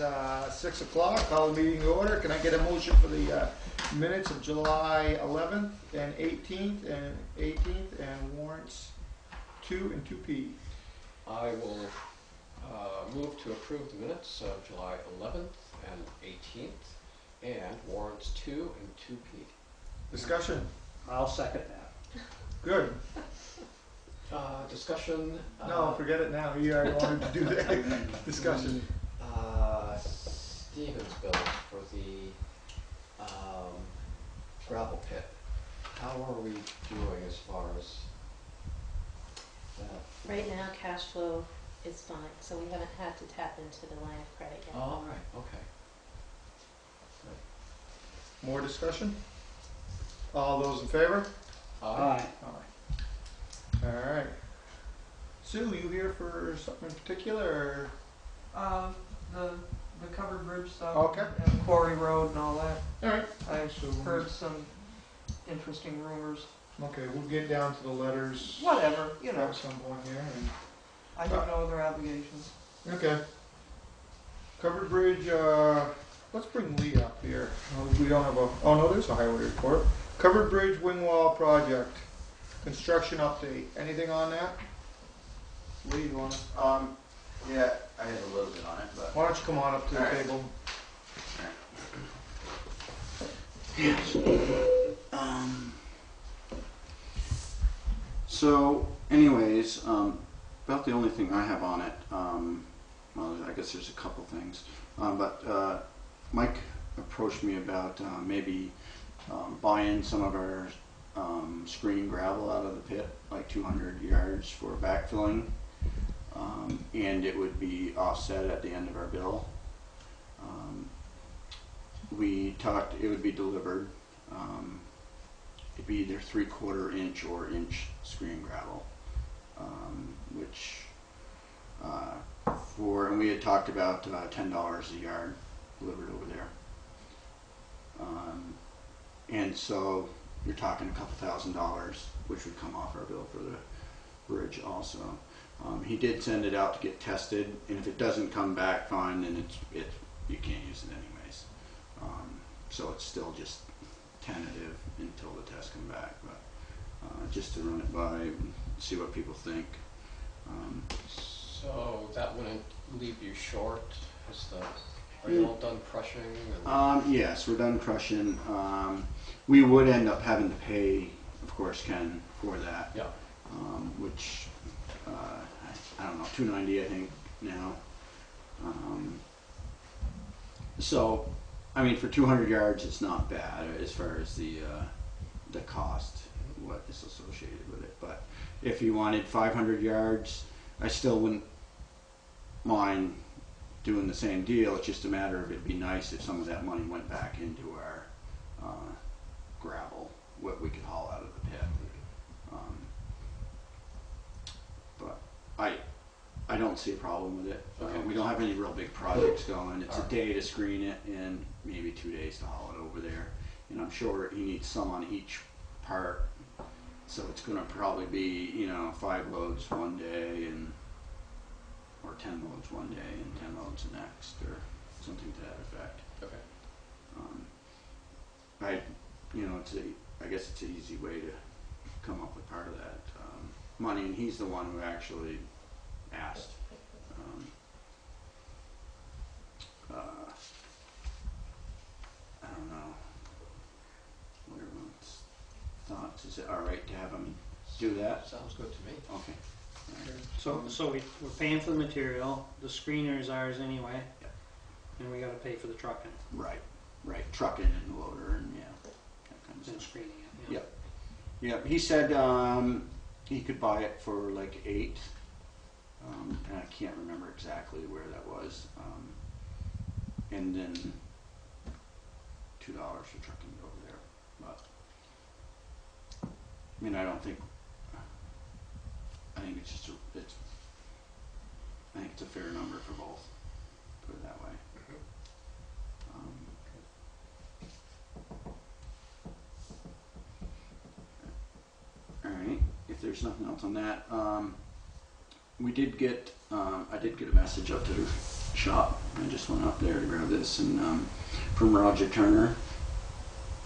6 o'clock. Call the meeting to order. Can I get a motion for the minutes of July 11th and 18th and warrants 2 and 2P? I will move to approve the minutes of July 11th and 18th and warrants 2 and 2P. Discussion? I'll second that. Good. Discussion? No, forget it now. You already wanted to do that. Discussion. Stevens bill for the gravel pit. How are we doing as far as that? Right now, cash flow is fine, so we haven't had to tap into the line of credit yet. All right, okay. More discussion? All those in favor? Aye. Aye. All right. Sue, you here for something in particular? The covered bridge stuff. Okay. And Quarry Road and all that. All right. I've heard some interesting rumors. Okay, we'll get down to the letters. Whatever, you know. At some point here. I have no other obligations. Okay. Covered bridge. Let's bring Lee up here. We don't have a. Oh no, there's a highway report. Covered bridge wing wall project. Construction update. Anything on that? Lee, you want to? Yeah, I had a little bit on it, but. Why don't you come on up to the table? So, anyways, about the only thing I have on it, well, I guess there's a couple things, but Mike approached me about maybe buying some of our screen gravel out of the pit, like 200 yards for backfilling, and it would be offset at the end of our bill. We talked, it would be delivered. It'd be either 3/4 inch or inch screen gravel, which and we had talked about $10 a yard delivered over there. And so you're talking a couple $1,000s, which would come off our bill for the bridge also. He did send it out to get tested, and if it doesn't come back fine, then you can't use it anyways. So it's still just tentative until the tests come back, but just to run it by and see what people think. So that wouldn't leave you short? Are you all done crushing? Yes, we're done crushing. We would end up having to pay, of course, Ken, for that. Yeah. Which I don't know, $290 I think now. So, I mean, for 200 yards, it's not bad as far as the cost, what is associated with it. But if you wanted 500 yards, I still wouldn't mind doing the same deal. It's just a matter of it'd be nice if some of that money went back into our gravel, what we could haul out of the pit. But I don't see a problem with it. Okay. We don't have any real big projects going. It's a day to screen it and maybe 2 days to haul it over there. And I'm sure he needs some on each part. So it's going to probably be, 5 loads one day or 10 loads one day and 10 loads the next, or something to that effect. Okay. I guess it's an easy way to come up with part of that money, and he's the one who actually asked. I don't know what everyone's thoughts. Is it all right to have him do that? Sounds good to me. Okay. So we're paying for the material, the screener is ours anyway, and we gotta pay for the trucking Right. Trucking and loader and that kind of and stuff. screening it. Yep. He said he could buy it for like 8, and I can't remember exactly where that was. And then $2 for trucking it over there. But I mean, I think it's just I think it's a fair number for both. Put it that way. All right. If there's nothing else on that, we did get. I did get a message up to shop. I just went up there to grab this, and from Roger Turner.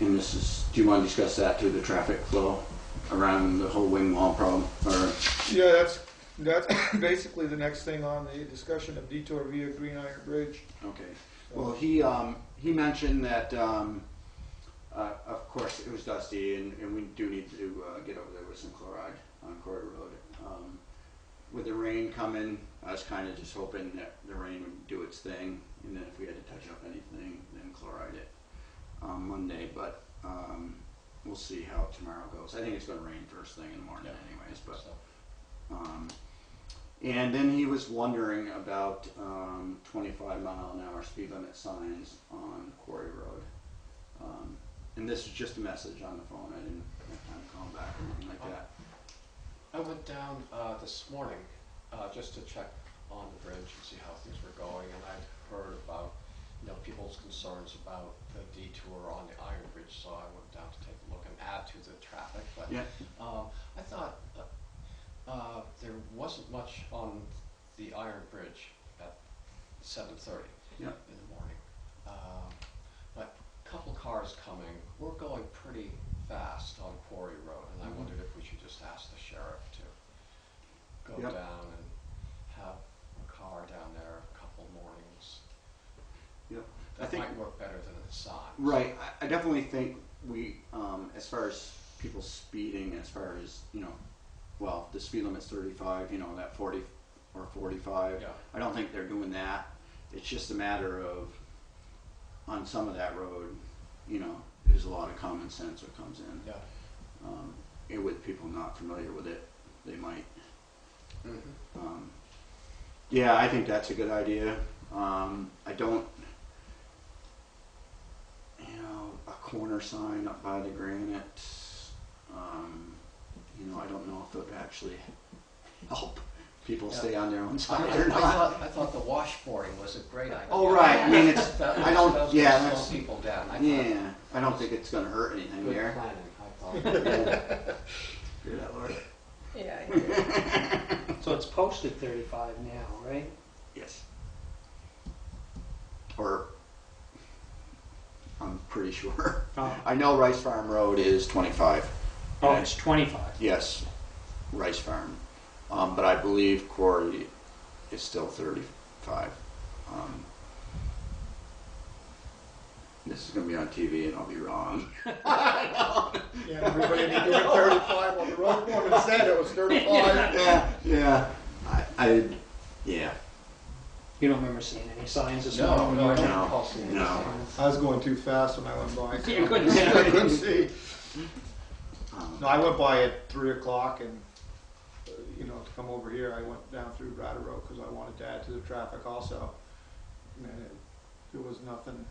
And this is, do you want to discuss that too, the traffic flow around the whole wing wall problem? Or Yeah, that's basically the next thing on the discussion of detour via Green Iron Bridge. okay. Well, he mentioned that of course it was dusty, and we do need to get over there with some chloride on Quarry Road. With the rain coming, I was kind of just hoping that the rain would do its thing, and then if we had to touch up anything, then chloride it on Monday. But we'll see how tomorrow goes. I think it's going to rain first thing in the morning, anyways. But and then he was wondering about 25-mile-an-hour speed limit signs on Quarry Road. And this is just a message on the phone. I didn't have time to call him back or anything like that. I went down this morning just to check on the bridge and see how things were going, and I'd heard about people's concerns about the detour on the Iron Bridge, so I went down to take a look and add to the traffic. But Yeah. I thought there wasn't much on the Iron Bridge at 7:30 Yeah. in the morning, but a couple cars coming. We're going pretty fast on Quarry Road, and I wondered if we should just ask the sheriff to go Yep. down and have a car down there a couple mornings. Yep. That I think might work better than the signs. right. I definitely think we, as far as people speeding, as far as well, the speed limit's 35. That 40 or 45. Yeah. I don't think they're doing that. It's just a matter of on some of that road, there's a lot of common sense that comes in. Yeah. And with people not familiar with it, they might. Mm-hmm. Yeah, I think that's a good idea. I don't, a corner sign up by the granite, I don't know if it would actually help people stay on their own side or not. I thought the washboarding was a great idea. Oh, right. I mean, it's, That I don't, was yeah, gonna that's, slow people down. I thought yeah, I don't think it's gonna hurt anything good there. planning, I thought. Hear that, Laura? Yeah, I hear you. So it's posted 35 now, right? Yes. Or, I'm pretty sure. Oh, I know Rice Farm Road is 25. oh it's 25. Yes, Rice Farm. But I believe Quarry is still 35. This is going to be on TV and I'll be wrong. Yeah, everybody be doing 35 on the road. Foreman said it was 35. Yeah. Yeah. You don't remember seeing any signs this No, morning? no, I when you don't were- recall seeing any No. signs. I was going too fast when I went by. So You couldn't see. I couldn't see. Um, No, I went by at 3 o'clock and, to come over here, I went down through Bradder Road because I wanted to add to the traffic also. And there was nothing,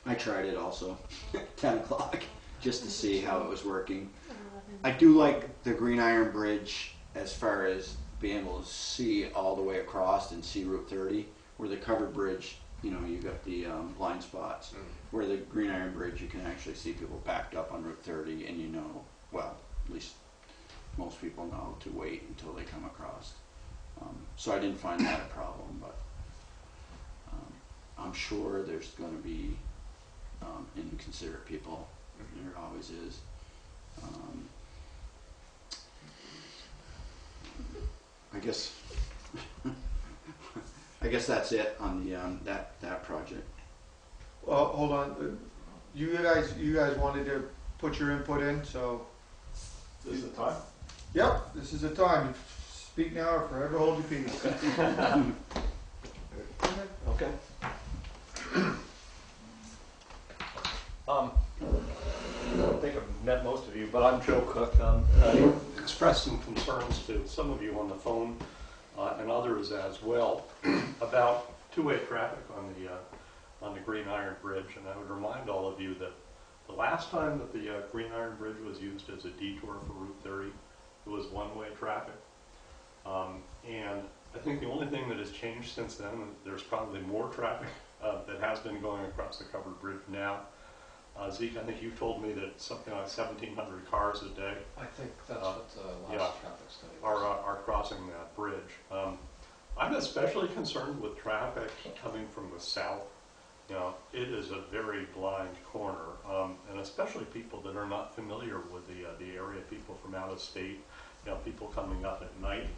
I tried it also, 10 o'clock, just to see how it was working. 11. I do like the Green Iron Bridge as far as being able to see all the way across and see Route 30. Where the covered bridge, you got the blind spots. Mm. Where the Green Iron Bridge, you can actually see people backed up on Route 30, and well, at least most people know to wait until they come across. So I didn't find that a problem, but I'm sure there's going to be inconsiderate people. There always is. I guess that's it on the that project. Well, hold on. You guys wanted to put your input in, so. This is the time? Yep, this is the time. Speak now or forever hold your peace. Okay. I don't think I've met most of you, but I'm Joe Cook. I expressed some concerns to some of you on the phone and others as well about two-way traffic on the Green Iron Bridge, and I would remind all of you that the last time that the Green Iron Bridge was used as a detour for Route 30, it was one-way traffic. And I think the only thing that has changed since then, and there's probably more traffic that has been going across the covered bridge now. Zeke, I think you told me that it's something like 1,700 cars a day I think that's what the last yeah. traffic study was. are crossing that bridge. I'm especially concerned with traffic coming from the south. You know, it is a very blind corner, and especially people that are not familiar with the area, people from out of state, you know, people coming up at night.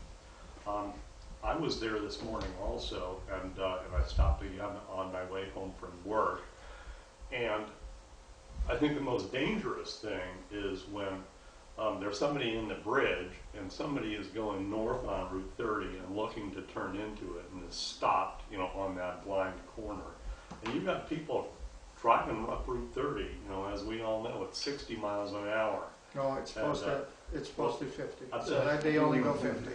I was there this morning also, and I stopped again on my way home from work. And I think the most dangerous thing is when there's somebody in the bridge and somebody is going north on Route 30 and looking to turn into it and is stopped, you know, on that blind corner. And you've got people driving up Route 30, you know, as we all know, at 60 miles an hour. No, it's supposed And, to, it's supposed to be 50. That's So it. that they only go 50.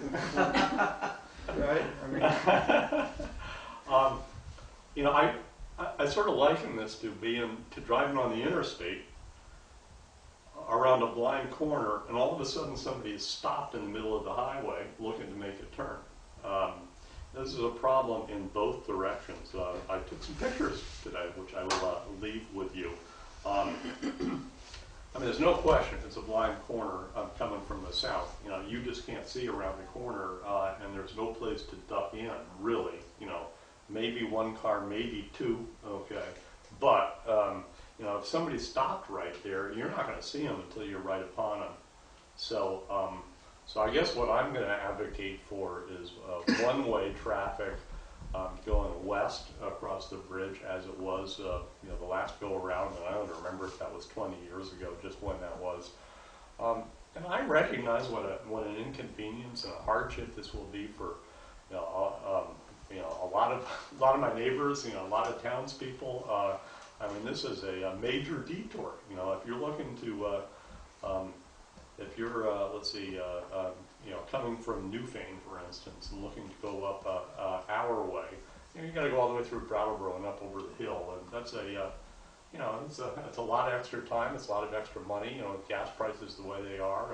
Right? I mean, You know, I sort of liken this to driving on the interstate around a blind corner, and all of a sudden somebody is stopped in the middle of the highway looking to make a turn. This is a problem in both directions. I took some pictures today, which I will leave with you. I mean, there's no question it's a blind corner coming from the south. You know, you just can't see around the corner, and there's no place to duck in, really. You know, maybe one car, maybe two, okay. But, you know, if somebody stopped right there, you're not going to see them until you're right upon them. So, so I guess what I'm going to advocate for is one-way traffic going west across the bridge, as it was, you know, the last go around. And I don't remember if that was 20 years ago, just when that was. And I recognize what an inconvenience and a hardship this will be for, you know, a lot of my neighbors, you know, a lot of townspeople. I mean, this is a major detour. You know, if you're looking to, if you're, let's see, you know, coming from Newfane, for instance, and looking to go up our way, you know, you got to go all the way through Brattleboro and up over the hill, and that's a, you know, it's a lot of extra time, it's a lot of extra money. You know, gas prices the way they are,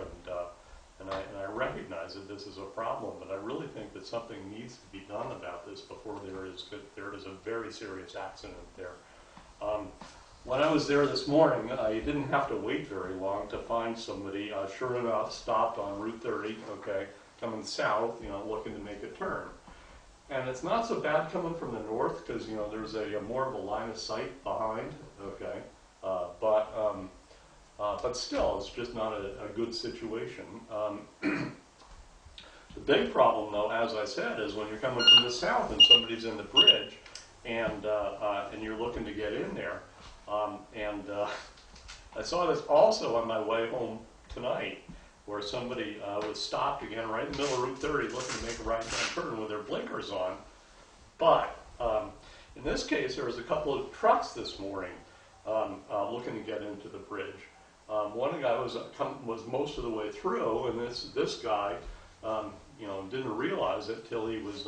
and I recognize that this is a problem, but I really think that something needs to be done about this before there is a very serious accident there. When I was there this morning, you didn't have to wait very long to find somebody, sure enough, stopped on Route 30, okay, coming south, you know, looking to make a turn. And it's not so bad coming from the north, because, you know, there's a more of a line of sight behind, okay, but still, it's just not a good situation. The big problem, though, as I said, is when you're coming from the south and somebody's in the bridge, and you're looking to get in there. I saw this also on my way home tonight, where somebody was stopped again right in the middle of Route 30 looking to make a right-hand turn with their blinkers on. But in this case, there was a couple of trucks this morning looking to get into the bridge. One guy was most of the way through, and this guy, you know, didn't realize it till he was,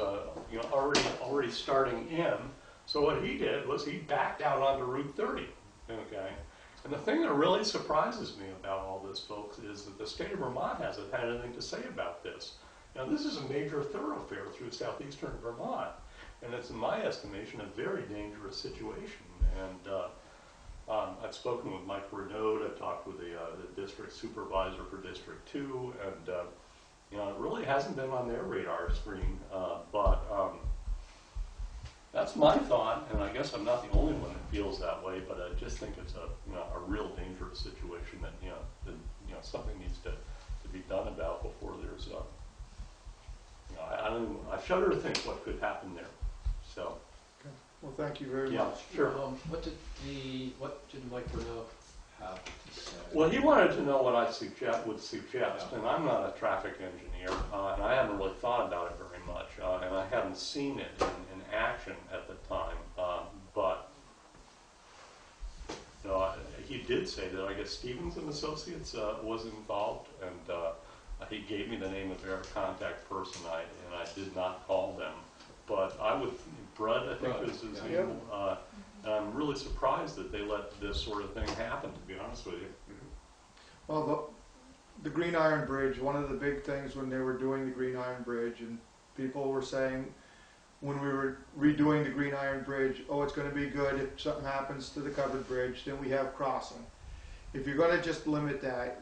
you know, already starting in. So what he did was he backed out onto Route 30, okay? And the thing that really surprises me about all this, folks, is that the state of Vermont hasn't had anything to say about this. Now, this is a major thoroughfare through southeastern Vermont, and it's, in my estimation, a very dangerous situation. And I've spoken with Mike Renaud, I've talked with the district supervisor for District 2, and you know, it really hasn't been on their radar screen, but that's my thought, and I guess I'm not the only one that feels that way, but I just think it's a real dangerous situation that, you know, something needs to be done about before there's, you know, I shudder to think what could happen there, so. okay. Well, thank you very Yeah, much. sure. What did Mike Renaud have to say? Well, he wanted to know what I would suggest, and I'm not a traffic engineer, and I haven't really thought about it very much, and I haven't seen it in action at the time, but you know, he did say that I guess Stevens and Associates was involved, and he gave me the name of their contact person, and I did not call them, but Brud, I think was his Yeah. name. And I'm really surprised that they let this sort of thing happen, to be honest with you. Well, the Green Iron Bridge, one of the big things when they were doing the Green Iron Bridge, and people were saying when we were redoing the Green Iron Bridge, oh, it's going to be good if something happens to the covered bridge, then we have crossing. If you're going to just limit that,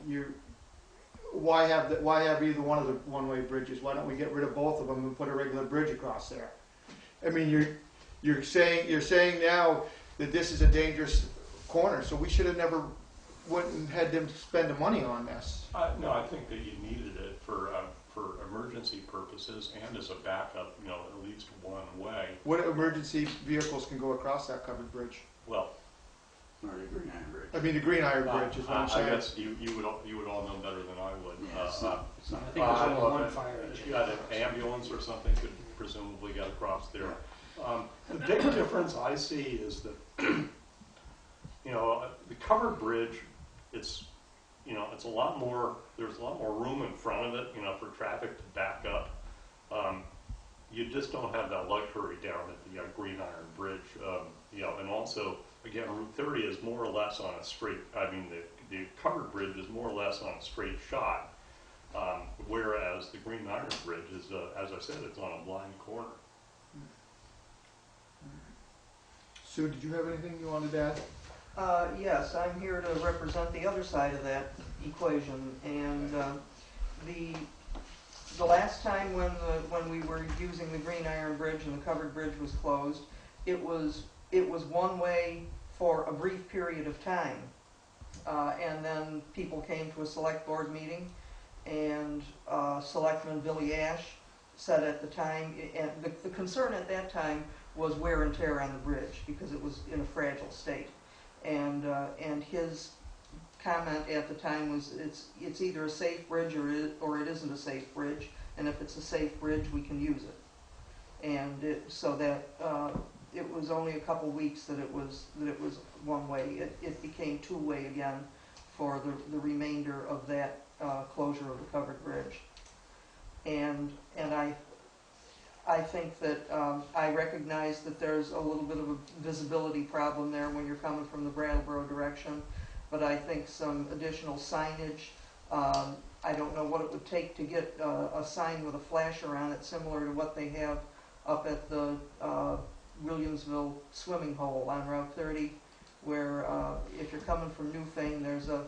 why have either one of the one-way bridges? Why don't we get rid of both of them and put a regular bridge across there? I mean, you're saying now that this is a dangerous corner, so we should have never went and had them spend the money on this. No, I think that you needed it for emergency purposes and as a backup, at least one way. What emergency vehicles can go across that covered bridge? Well, Or the Green Iron Bridge. I mean, the Green Iron Bridge is what I'm I saying. guess you would all know better than I would. Yeah, it's not. I think there's only Well, one fire If engine. you had an ambulance or something, could presumably get across there. The big difference I see is that, the covered bridge, it's a lot more, there's a lot more room in front of it, for traffic to back up. You just don't have that luxury down at the Green Iron Bridge, and also, again, Route 30 is more or less on a straight, the covered bridge is more or less on a straight shot, whereas the Green Iron Bridge is, as I said, it's on a blind corner. Sue, did you have anything you wanted to add? Yes, I'm here to represent the other side of that equation, and the last time when we were using the Green Iron Bridge and the covered bridge was closed, it was one way for a brief period of time, and then people came to a select board meeting, and Selectman Billy Ash said at the time, and the concern at that time was wear and tear on the bridge because it was in a fragile state. And his comment at the time was it's either a safe bridge or it isn't a safe bridge, and if it's a safe bridge we can use it. And it was only a couple weeks that it was one way. It became two-way again for the remainder of that closure of the covered bridge. And I think that I recognize that there's a little bit of a visibility problem there when you're coming from the Brattleboro direction, but I think some additional signage, I don't know what it would take to get a sign with a flasher on it similar to what they have up at the Williamsville swimming hole on Route 30, where if you're coming from Newfane, there's a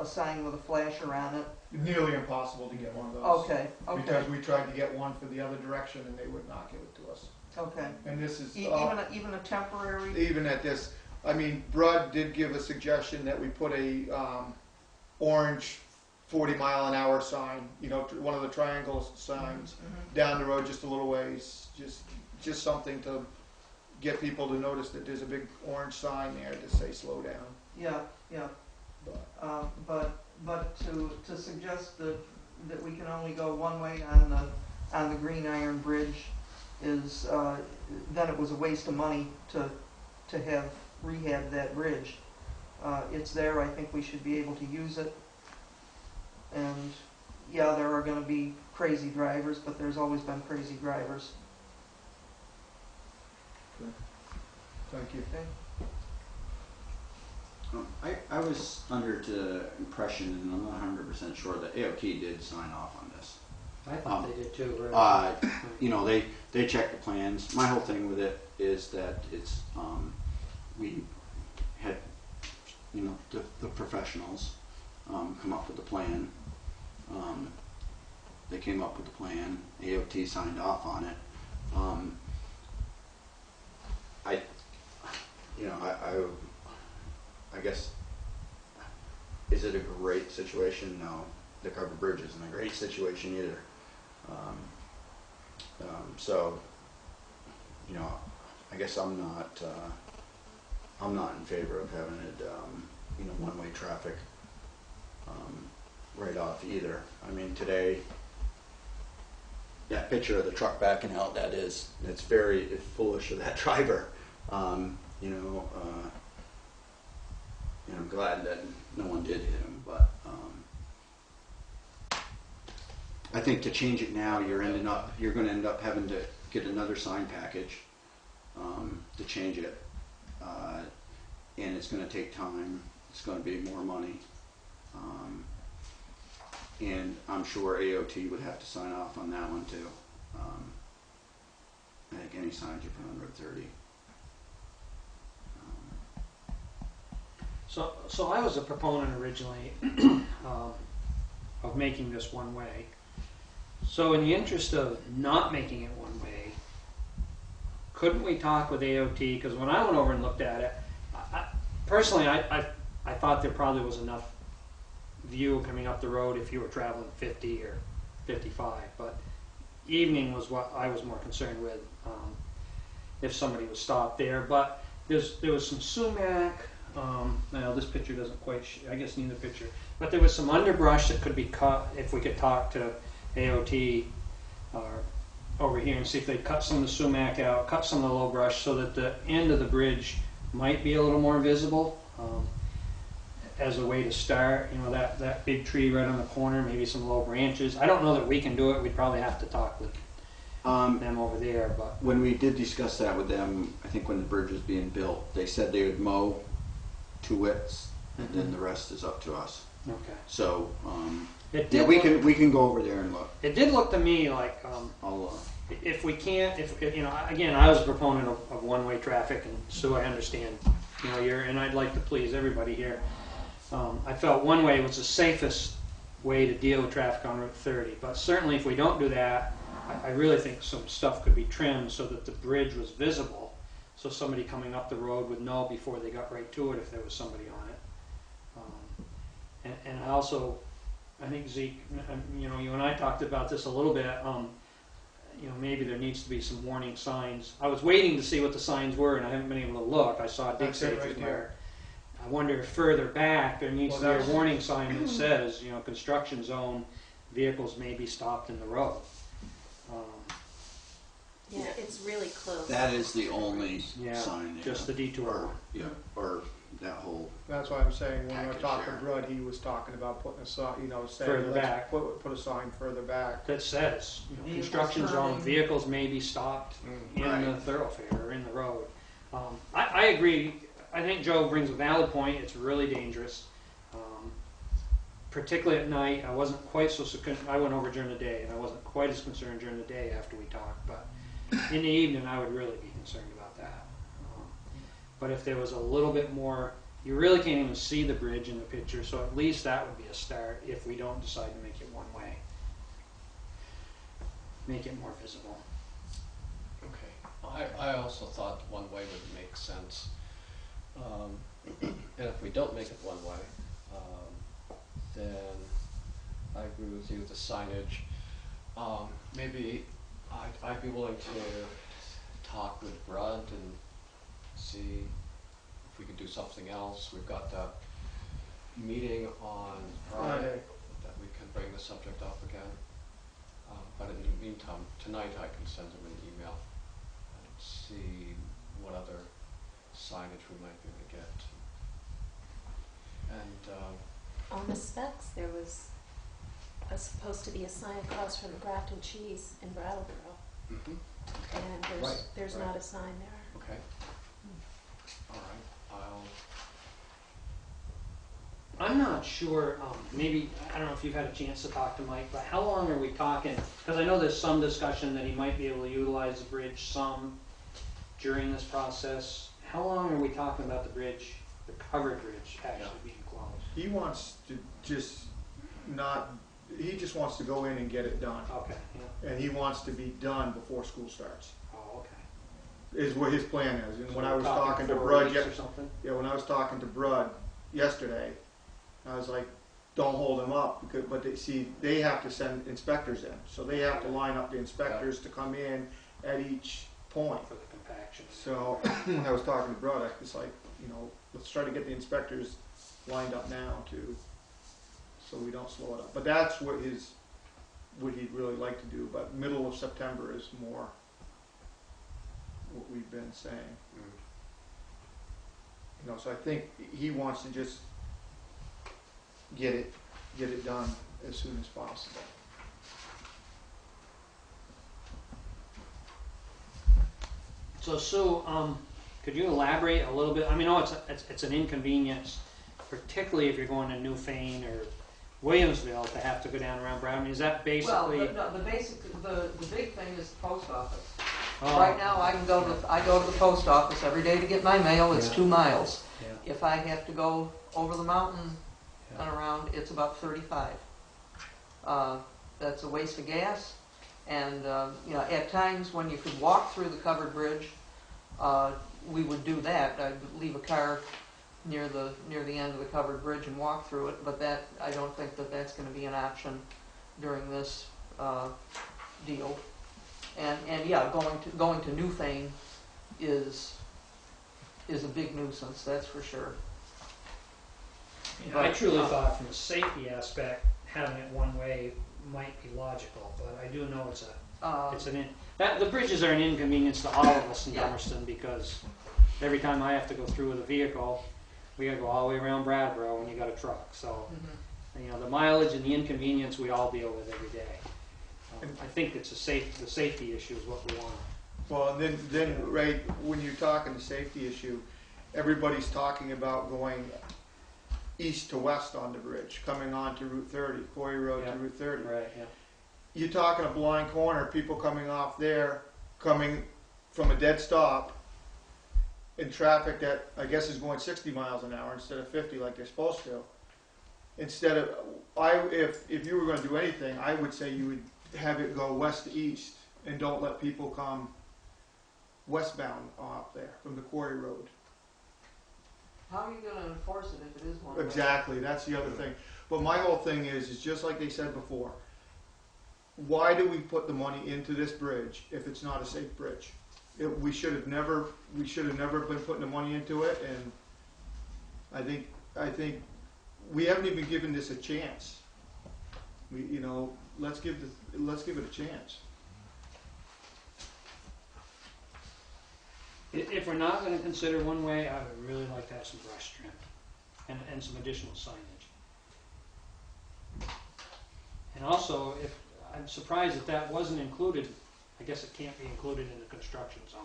sign with a flasher on it. Nearly impossible to get one of those. Okay. Because we tried to get one for the other direction and they would not give it to us. Okay. And this is Even a temporary. even at this. I mean, Brud did give a suggestion that we put a orange 40-mile-an-hour sign, one of the triangle signs down the road just a little ways, just something to get people to notice that there's a big orange sign there to say slow down. Yeah. But to suggest that we can only go one way on the Green Iron Bridge is then it was a waste of money to have rehab that bridge. It's there. I think we should be able to use it. And yeah, there are going to be crazy drivers, but there's always been crazy drivers. Thank you. Okay. I was under the impression, and I'm not 100% sure, that AOT did sign off on this. I thought they did too. Right? They checked the plans. My whole thing with it is that it's we had the professionals come up with the plan. They came up with the plan. AOT signed off on it. I guess, is it a great situation? No, the covered bridge isn't a great situation either. I guess I'm not in favor of having it, one-way traffic right off either. I mean, today, that picture of the truck backing out, it's very foolish of that driver. I'm glad that no one did hit him, but I think to change it now, you're going to end up having to get another sign package to change it, and it's going to take time. It's going to be more money, and I'm sure AOT would have to sign off on that one too. I think any signs you put on Route 30. So I was a proponent originally, of making this one way. So in the interest of not making it one way, couldn't we talk with AOT? Because when I went over and looked at it, personally, I thought there probably was enough view coming up the road if you were traveling 50 or 55, but evening was what I was more concerned with, if somebody was stopped there. But there was some sumac. Now this picture doesn't quite, I guess neither picture, but there was some underbrush that could be cut if we could talk to AOT over here and see if they'd cut some of the sumac out, cut some of the low brush so that the end of the bridge might be a little more visible, as a way to start. You know, that big tree right on the corner, maybe some low branches. I don't know that we can do it. We'd probably have to talk with them over there. But When we did discuss that with them, I think when the bridge was being built, they said they would mow 2 widths, and then the rest is up to us. okay, So, it yeah, did we can go over there and look. It did look to me like I'll, if we can't, if you know, again, I was a proponent of one-way traffic, and Sue, I understand. You know, and I'd like to please everybody here. I felt one way was the safest way to deal with traffic on Route 30, but certainly if we don't do that, I really think some stuff could be trimmed so that the bridge was visible, so somebody coming up the road would know before they got right to it if there was somebody on it. And I also, I think Zeke, you know, you and I talked about this a little bit. You know, maybe there needs to be some warning signs. I was waiting to see what the signs were, and I haven't been able to look. I saw dig That's it safety right there. there. I wonder if further back there needs Well, to be a that's- warning sign that says, you know, construction zone, vehicles may be stopped in the road. Yeah, it's really close. that is the only Yeah, sign there. just the detour. Or, yeah, or that whole, That's why I'm saying when I Package talked to there. Brud, he was talking about putting a sign, you know, saying Further let's back. put a sign further back. That says, you know, Vehicles construction zone, turning. vehicles may be stopped in Right. the thoroughfare or in the road. I agree. I think Joe brings a valid point. It's really dangerous, particularly at night. I wasn't quite so. I went over during the day, and I wasn't quite as concerned during the day after we talked. But in the evening, I would really be concerned about that. But if there was a little bit more, you really can't even see the bridge in the picture. So at least that would be a start. If we don't decide to make it one way, make it more visible. Okay, I also thought one way would make sense. And if we don't make it one way, then I agree with you, the signage. Maybe I'd be willing to talk with Brud and see if we could do something else. We've got the meeting on Friday that we can bring the subject up again. But in the meantime, tonight I can send them an email and see what other signage we might be able to get. And On the specs, there was supposed to be a sign across from the Grafton Cheese in Brattleboro, mhm, and there's right. not a sign there. okay. All right, I'm not sure, maybe, I don't know if you've had a chance to talk to Mike, but how long are we talking? Because I know there's some discussion that he might be able to utilize the bridge some during this process. How long are we talking about the bridge, the covered bridge, actually being closed? He wants to just he just wants to go in and get it done. Okay, yeah. And he wants to be done before school starts, Oh, okay. is what his plan is. And when So I we're was talking to 4 Brud, weeks or something? when I was talking to Brud yesterday, I was like, don't hold him up, but they have to send inspectors in. So they have to line up the inspectors to come in at each point. For the compaction. So when I was talking to Brud, I was like, you know, let's try to get the inspectors lined up now too, so we don't slow it up. But that's what he'd really like to do. But middle of September is more what we've been saying. You know, so I think he wants to just get it done as soon as possible. So Sue, could you elaborate a little bit? I mean, it's an inconvenience, particularly if you're going to Newfane or Williamsville to have to go down around Brown. Is that basically? Well, the big thing is the post office. Oh, Right now, I go to the post office every day to get my mail. It's Yeah. 2 miles. Yeah. If I have to go over the mountain Yeah. and around, it's about 35. That's a waste of gas. And, you know, at times when you could walk through the covered bridge, we would do that. I'd leave a car near the end of the covered bridge and walk through it, but that, I don't think that that's gonna be an option during this, deal. And yeah, going to Newfane is a big nuisance, that's for sure. You know, I truly thought from a safety aspect, having it one way might be logical, but I do know the bridges are an inconvenience to all of us in Yeah. Dummerston, because every time I have to go through with a vehicle, we gotta go all the way around Bradboro when you got a truck, so, you know, the mileage and the inconvenience we all deal with every day. I think it's the safety issue is what we want. Well, and then, right, when you're talking the safety issue, everybody's talking about going east to west on the bridge, coming on to Route 30, Quarry Road Yeah. to Route 30. Right, yeah. You're talking a blind corner, people coming off there, coming from a dead stop in traffic that I guess is going 60 miles an hour instead of 50 like they're supposed to. Instead of, if you were going to do anything, I would say you would have it go west to east and don't let people come westbound up there from the Quarry Road. How are you gonna enforce it if it is one way? Exactly, that's the other thing. But my whole thing is just like they said before, why do we put the money into this bridge if it's not a safe bridge? We should have never been putting the money into it, and I think we haven't even given this a chance. Let's give it a chance. If we're not gonna consider one way, I would really like to have some brush trim and some additional signage. And also, I'm surprised that wasn't included. I guess it can't be included in the construction zone,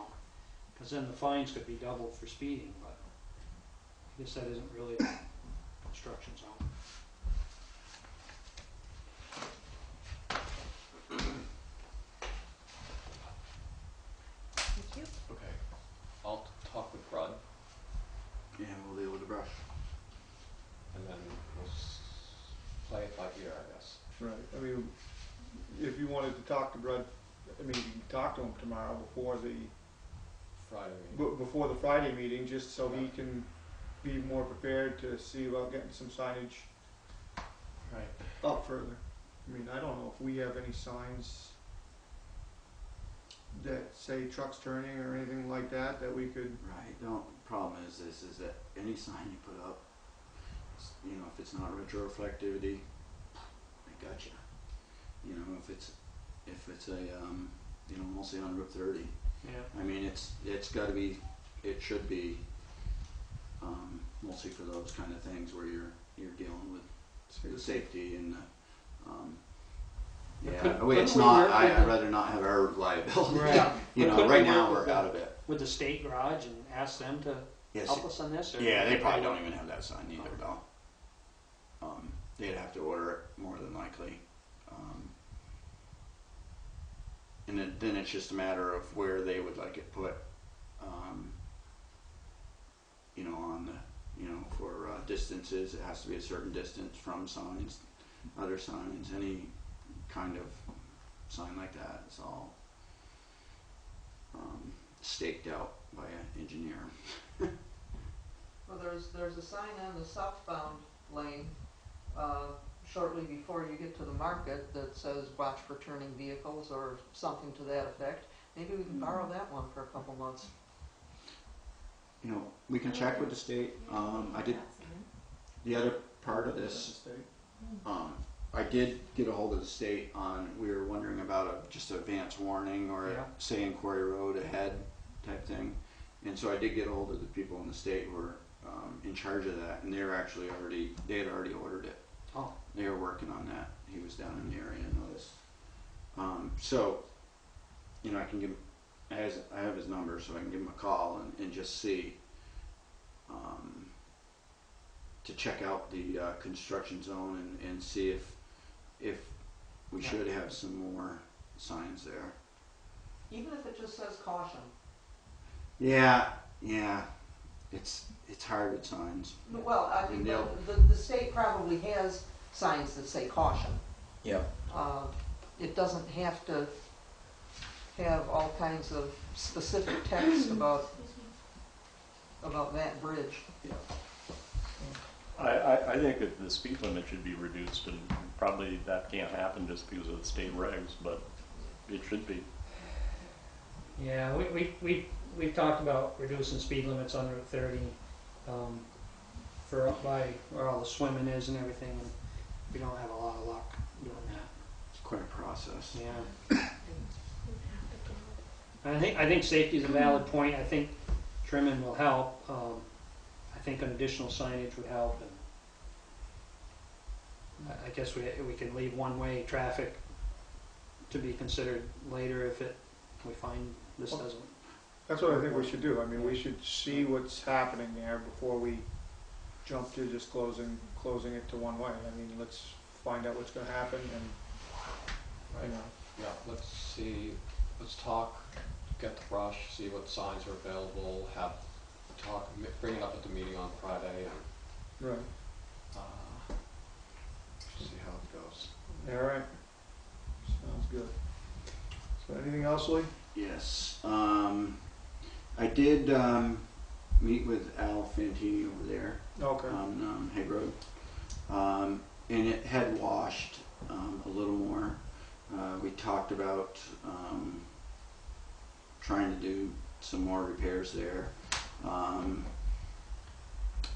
because then the fines could be doubled for speeding, but I guess that isn't really a construction zone. Thank you. Okay, I'll talk with Bud, Yeah, we'll deal with the brush. and then we'll play it by ear, I guess. Right. I mean, if you wanted to talk to Brad, you can talk to him tomorrow before the Friday meeting, just so he can be more prepared to see about getting some signage Right. up further. I mean, I don't know if we have any signs that say trucks turning or anything like that we could. Right. The problem is that any sign you put up, if it's not retroreflectivity, they got you. If it's a mostly on Route 30. Yeah. I mean, it should be mostly for those kind of things where you're dealing with the safety and it's not. I'd rather not have our liability. Right. Right now we're out of it. With the state garage and ask them to Yes. help us on this? Or Yeah, they probably don't even have that sign either, though. They'd have to order it more than likely. And then it's just a matter of where they would like it put, on the, for distances, it has to be a certain distance from signs, other signs, any kind of sign like that. It's all staked out by an engineer. Well, there's a sign on the southbound lane, shortly before you get to the market that says watch for turning vehicles or something to that effect. Maybe we can borrow that one for a couple months. We can check with the state. I did the other part of this. I did get a hold of the state on. We were wondering about just advance warning or saying Quarry Road ahead type thing, and so I did get a hold of the people in the state who were in charge of that, and they had already ordered it. Oh. They were working on that. He was down in the area and noticed. So, I can give him, I have his number, so I can give him a call and just see, to check out the construction zone and see if we should have some more signs there. Even if it just says caution. Yeah, it's hard with signs. Well, I mean, And the state probably has signs that say caution. Yep. It doesn't have to have all kinds of specific text about that bridge. I think that the speed limit should be reduced, and probably that can't happen just because of the state regs, but it should be. Yeah, we've talked about reducing speed limits under 30 for up by where all the swimming is and everything, and we don't have a lot of luck doing that. It's quite a process. Yeah. I think safety is a valid point. I think trimming will help. I think an additional signage would help, and I guess we can leave one-way traffic to be considered later if we find this doesn't. That's what I think we should do. I mean, we should see what's happening there before we jump to just closing it to one way. I mean, let's find out what's gonna happen and, you know. Yeah, let's see, let's talk, get the brush, see what signs are available, bring it up at the meeting on Friday, and Right. see how it goes. All right. Sounds good. So anything else, Lee? Yes. I did meet with Al Fantini over there Okay. on Hague Road, and it had washed a little more. We talked about trying to do some more repairs there.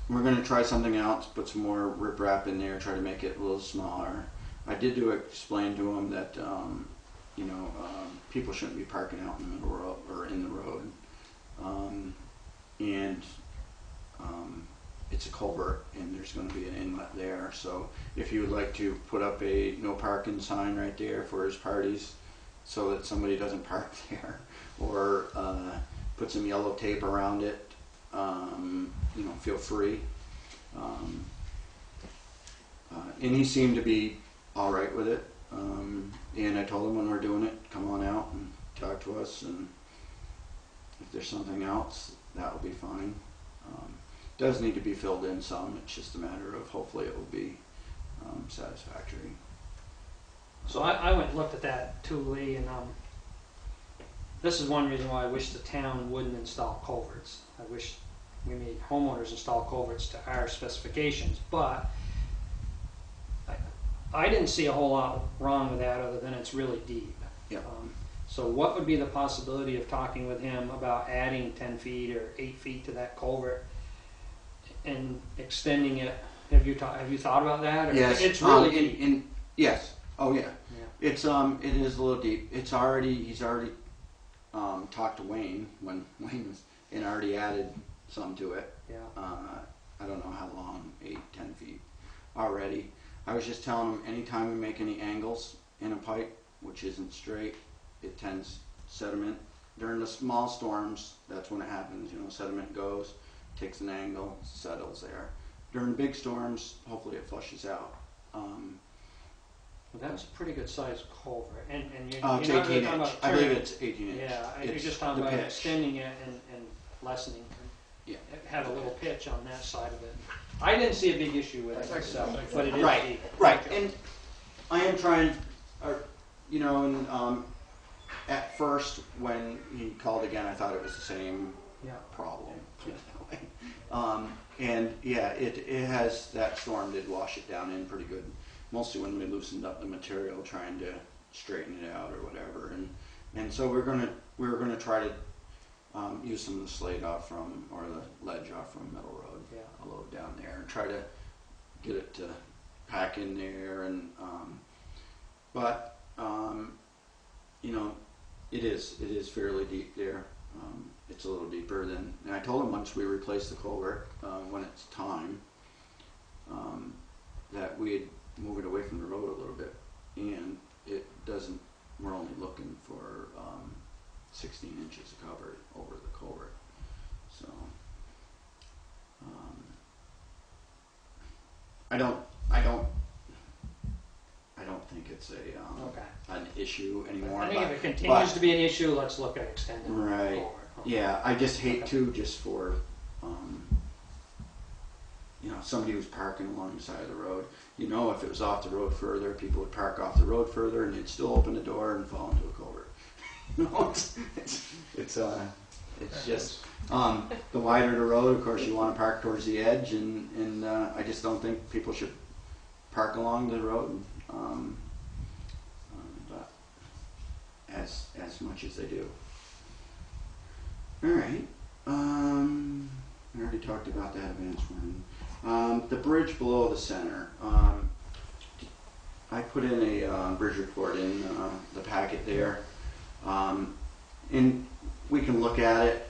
We're going to try something else, put some more riprap in there, try to make it a little smaller. I did explain to him that people shouldn't be parking out in the middle road or in the road, and it's a culvert and there's going to be an inlet there. So if you would like to put up a no parking sign right there for his parties, so that somebody doesn't park there, or put some yellow tape around it, feel free. And he seemed to be all right with it. And I told him when we're doing it, come on out and talk to us, and if there's something else, that will be fine. Does need to be filled in some. It's just a matter of hopefully it will be satisfactory. So I went and looked at that too, Lee, and this is one reason why I wish the town wouldn't install culverts. I wish we made homeowners install culverts to our specifications, but I didn't see a whole lot wrong with that other than it's really deep. Yep. So what would be the possibility of talking with him about adding 10 feet or 8 feet to that culvert and extending it? Have you thought about that? Or Yes. It's really deep. Yes. Oh yeah. Yeah. It's it is a little deep. He's already talked to Wayne when Wayne was and already added some to it. Yeah. I don't know how long, 8, 10 feet already. I was just telling him anytime we make any angles in a pipe, which isn't straight, it tends sediment. During the small storms, that's when it happens. Sediment goes, takes an angle, settles there. During big storms, hopefully it flushes out. Well, that's a pretty good sized culvert, and you're It's not 18 really talking inch. about I believe turning. it's 18 inch. Yeah, you're It's just talking the about pitch. extending it and lessening. Yeah. Have a little pitch on that side of it. I didn't see a big issue with it myself, but it is Right, deep. right. And I am trying, at first when he called again, I thought it was the same Yeah. problem. Put it that way. And yeah, it has, that storm did wash it down in pretty good. Mostly when we loosened up the material, trying to straighten it out or whatever. And so we were gonna try to use some of the slate off from, or the ledge off from Middle Road. Yeah. A load down there and try to get it to pack in there, and it is fairly deep there. It's a little deeper than, and I told him once we replace the culvert, when it's time, that we'd move it away from the road a little bit, and we're only looking for 16 inches of cover over the culvert. So I don't think it's an issue anymore. I think if it continues to be an issue, let's look at extending the Right. culvert. Yeah, I just hate to just for you know, somebody was parking along the side of the road. You know, if it was off the road further, people would park off the road further, and they'd still open the door and fall into a culvert. You know, it's just the wider the road, of course, you want to park towards the edge, and I just don't think people should park along the road but as much as they do. All right. I already talked about that advance one. The bridge below the center. I put in a bridge report in the packet there, and we can look at it.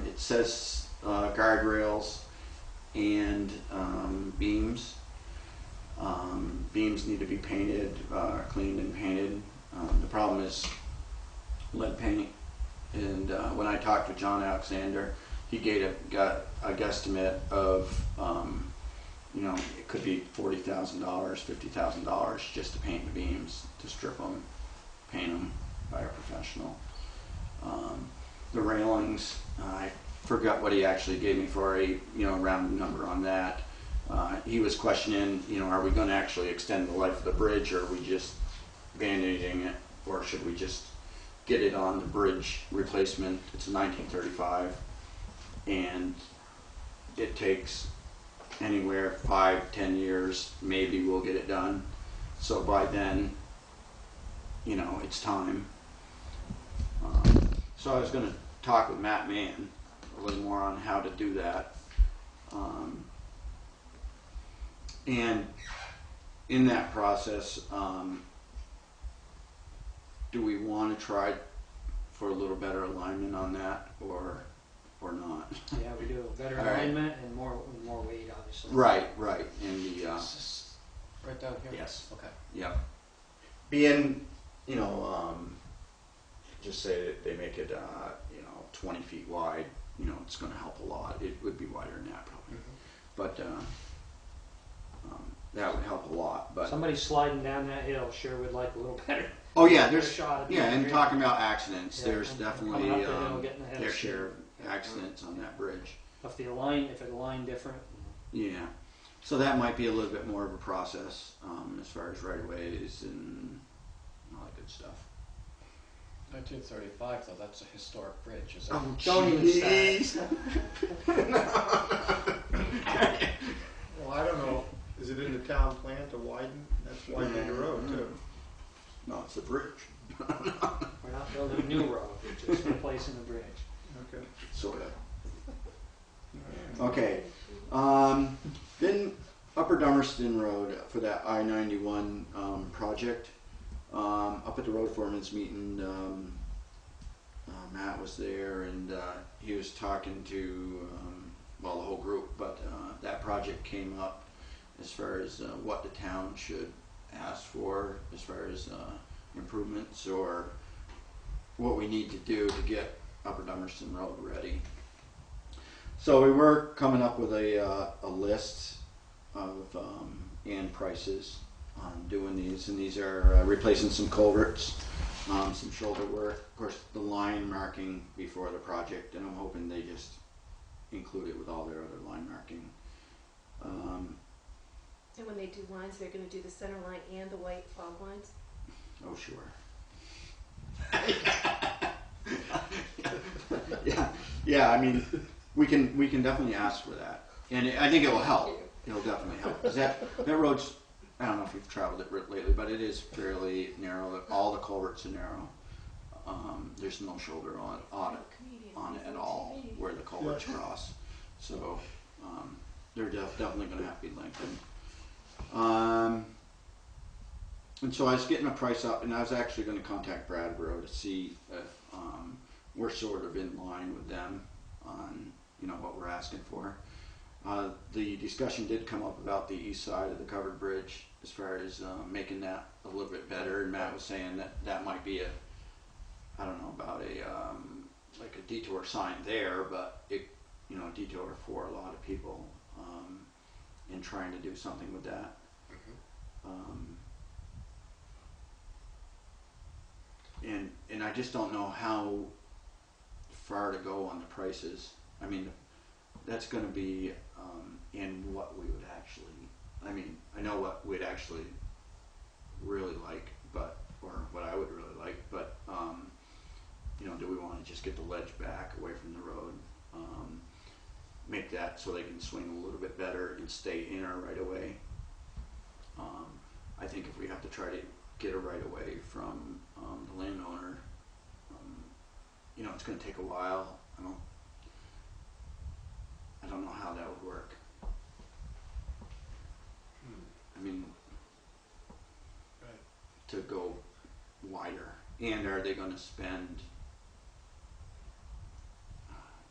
It says guardrails and beams. Beams need to be painted, cleaned and painted. The problem is lead paint. And when I talked with John Alexander, he got a guesstimate of, you know, it could be $40,000, $50,000 just to paint the beams, to strip them, paint them by a professional. The railings, I forgot what he actually gave me for a, you know, round number on that. He was questioning, you know, are we going to actually extend the life of the bridge, or are we just band-aiding it, or should we just get it on the bridge replacement? It's a 1935, and it takes anywhere 5-10 years, maybe we'll get it done. So by then, you know, it's time. So I was going to talk with Matt Mann a little more on how to do that. And in that process, do we want to try for a little better alignment on that, or not? Yeah, we do better All right. alignment and more weight, obviously. Right, and the Is this right down here? yes, Okay. yeah. Being, you know, just say that they make it, you know, 20 feet wide. You know, it's going to help a lot. It would be wider than that probably, but that would help a lot. But Somebody sliding down that hill sure would like a little better. oh yeah, better there's shot at yeah, the and bridge. talking about accidents, Yeah, there's and definitely coming up the hill, getting the hill their straight. share of accidents on that bridge. If it aligned different. Yeah, so that might be a little bit more of a process as far as right of ways and all that good stuff. 1935, though, that's a historic bridge, is it? Oh, Don't even start. Well, I don't know, is it in the town plan to widen? That's widening the road too. No, it's a bridge. We're not building a new road, we're just replacing the bridge. Okay. Sort of. Okay. Then Upper Dummerston Road for that I-91 project. Up at the road foreman's meeting, Matt was there, and he was talking to well, the whole group, but that project came up as far as what the town should ask for as far as improvements or what we need to do to get Upper Dummerston Road ready. So we were coming up with a list of and prices on doing these, and these are replacing some culverts, some shoulder work, of course the line marking before the project, and I'm hoping they just include it with all their other line marking. And when they do lines, they're gonna do the center line and the white fog lines? Oh sure. Yeah. I mean, we can definitely ask for that, and I think it will help. It'll definitely help. 'Cause that road's, I don't know if you've traveled it lately, but it is fairly narrow. All the culverts are narrow. There's no shoulder on it at all where the culverts cross. So they're definitely going to have to be lengthened. And so I was getting a price up, and I was actually going to contact Bradboro to see if we're sort of in line with them on, you know, what we're asking for. The discussion did come up about the east side of the covered bridge as far as making that a little bit better, and Matt was saying that might be a, I don't know about a like a detour sign there, but it, you know, a detour for a lot of people in trying to do something with that. And I just don't know how far to go on the prices. I mean, that's going to be in what we would actually, I mean, I know what we'd actually really like, but, or what I would really like, but, you know, do we want to just get the ledge back away from the road, make that so they can swing a little bit better and stay in our right of way? I think if we have to try to get a right of way from the landowner, you know, it's going to take a while. I don't know how that would work. I mean, Right. to go wider, and are they going to spend?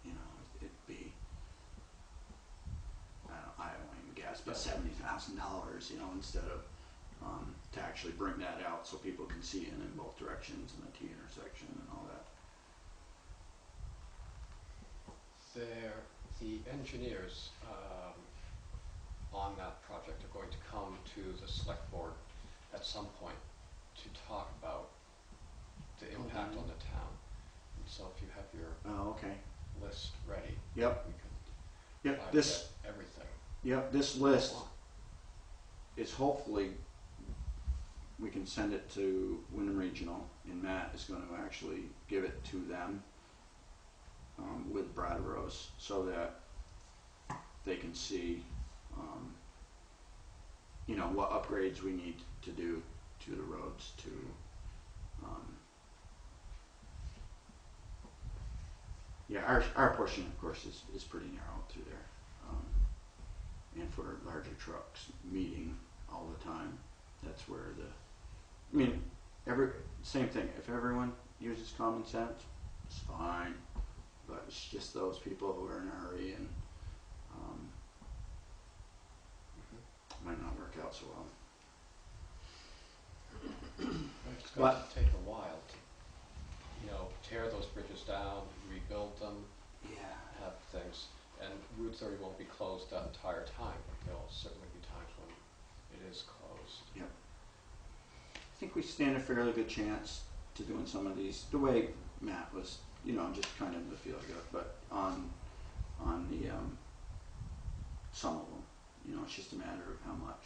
You know, it'd be, I don't even guess, but $70,000. You know, instead of to actually bring that out so people can see in both directions and the T intersection and all that. The engineers on that project are going to come to the select board at some point to talk about the impact on the town. And so if you have your Okay. list ready, Yep. we can Yep. try to This. get everything. Yep. This list is hopefully we can send it to Wyndham Regional, and Matt is going to actually give it to them with Brad Rose, so that they can see, you know, what upgrades we need to do to the roads to, yeah, our portion, of course, is pretty narrow through there, and for larger trucks meeting all the time, that's where I mean, same thing. If everyone uses common sense, it's fine. But it's just those people who are in a hurry and might not work out so well. It's going to take a while to, you know, tear those bridges down, rebuild them, Yeah. have things. And Route 30 won't be closed that entire time, but there'll certainly be times when it is closed. Yep. I think we stand a fairly good chance to doing some of these the way Matt was, you know, just kind of the feel good, but on the some of them, you know, it's just a matter of how much.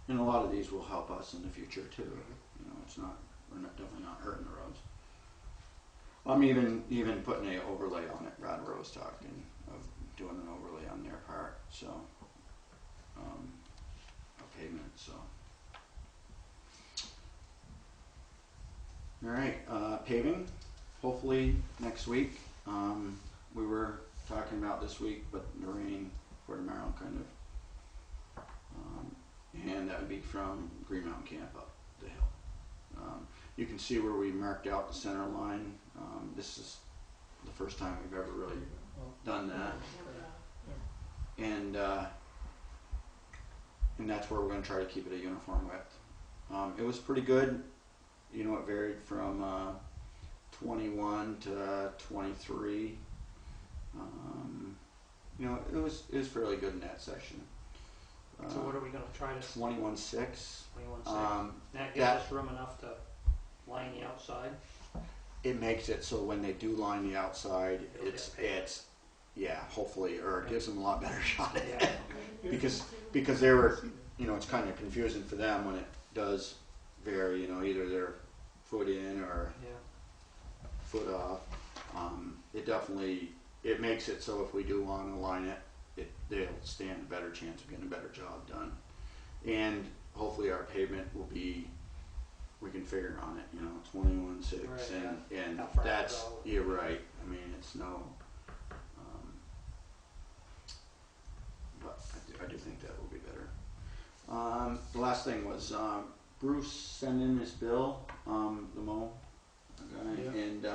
And a lot of these will help us in the future too. You know, we're definitely not hurting the roads. I'm even putting an overlay on it. Brad Rose talking of doing an overlay on their part, so a pavement. So, all right, paving. Hopefully next week. We were talking about this week, but the rain for tomorrow kind of, and that would be from Green Mountain Camp up the hill. You can see where we marked out the center line. This is the first time we've ever really done that, and that's where we're going to try to keep it a uniform width. It was pretty good. You know, it varied from 21 to 23. You know, it was fairly good in that section. So what are we gonna try to, 21.6. 21.6? That gives us room enough to line the outside? It makes it so when they do line the outside, It'll it's get paved. yeah, hopefully, or it gives them a lot better shot at Yeah. it. because they were, you know, it's kind of confusing for them when it does vary. You know, either they're foot in or Yeah. foot off. It makes it so if we do want to line it, they'll stand a better chance of getting a better job done. And hopefully our pavement will be, we can figure on it, you know, 21.6, Right, and How far to that's, go. you're right. I mean, it's no, but I do think that will be better. The last thing was Bruce sent in his bill, the mow guy, Yeah. and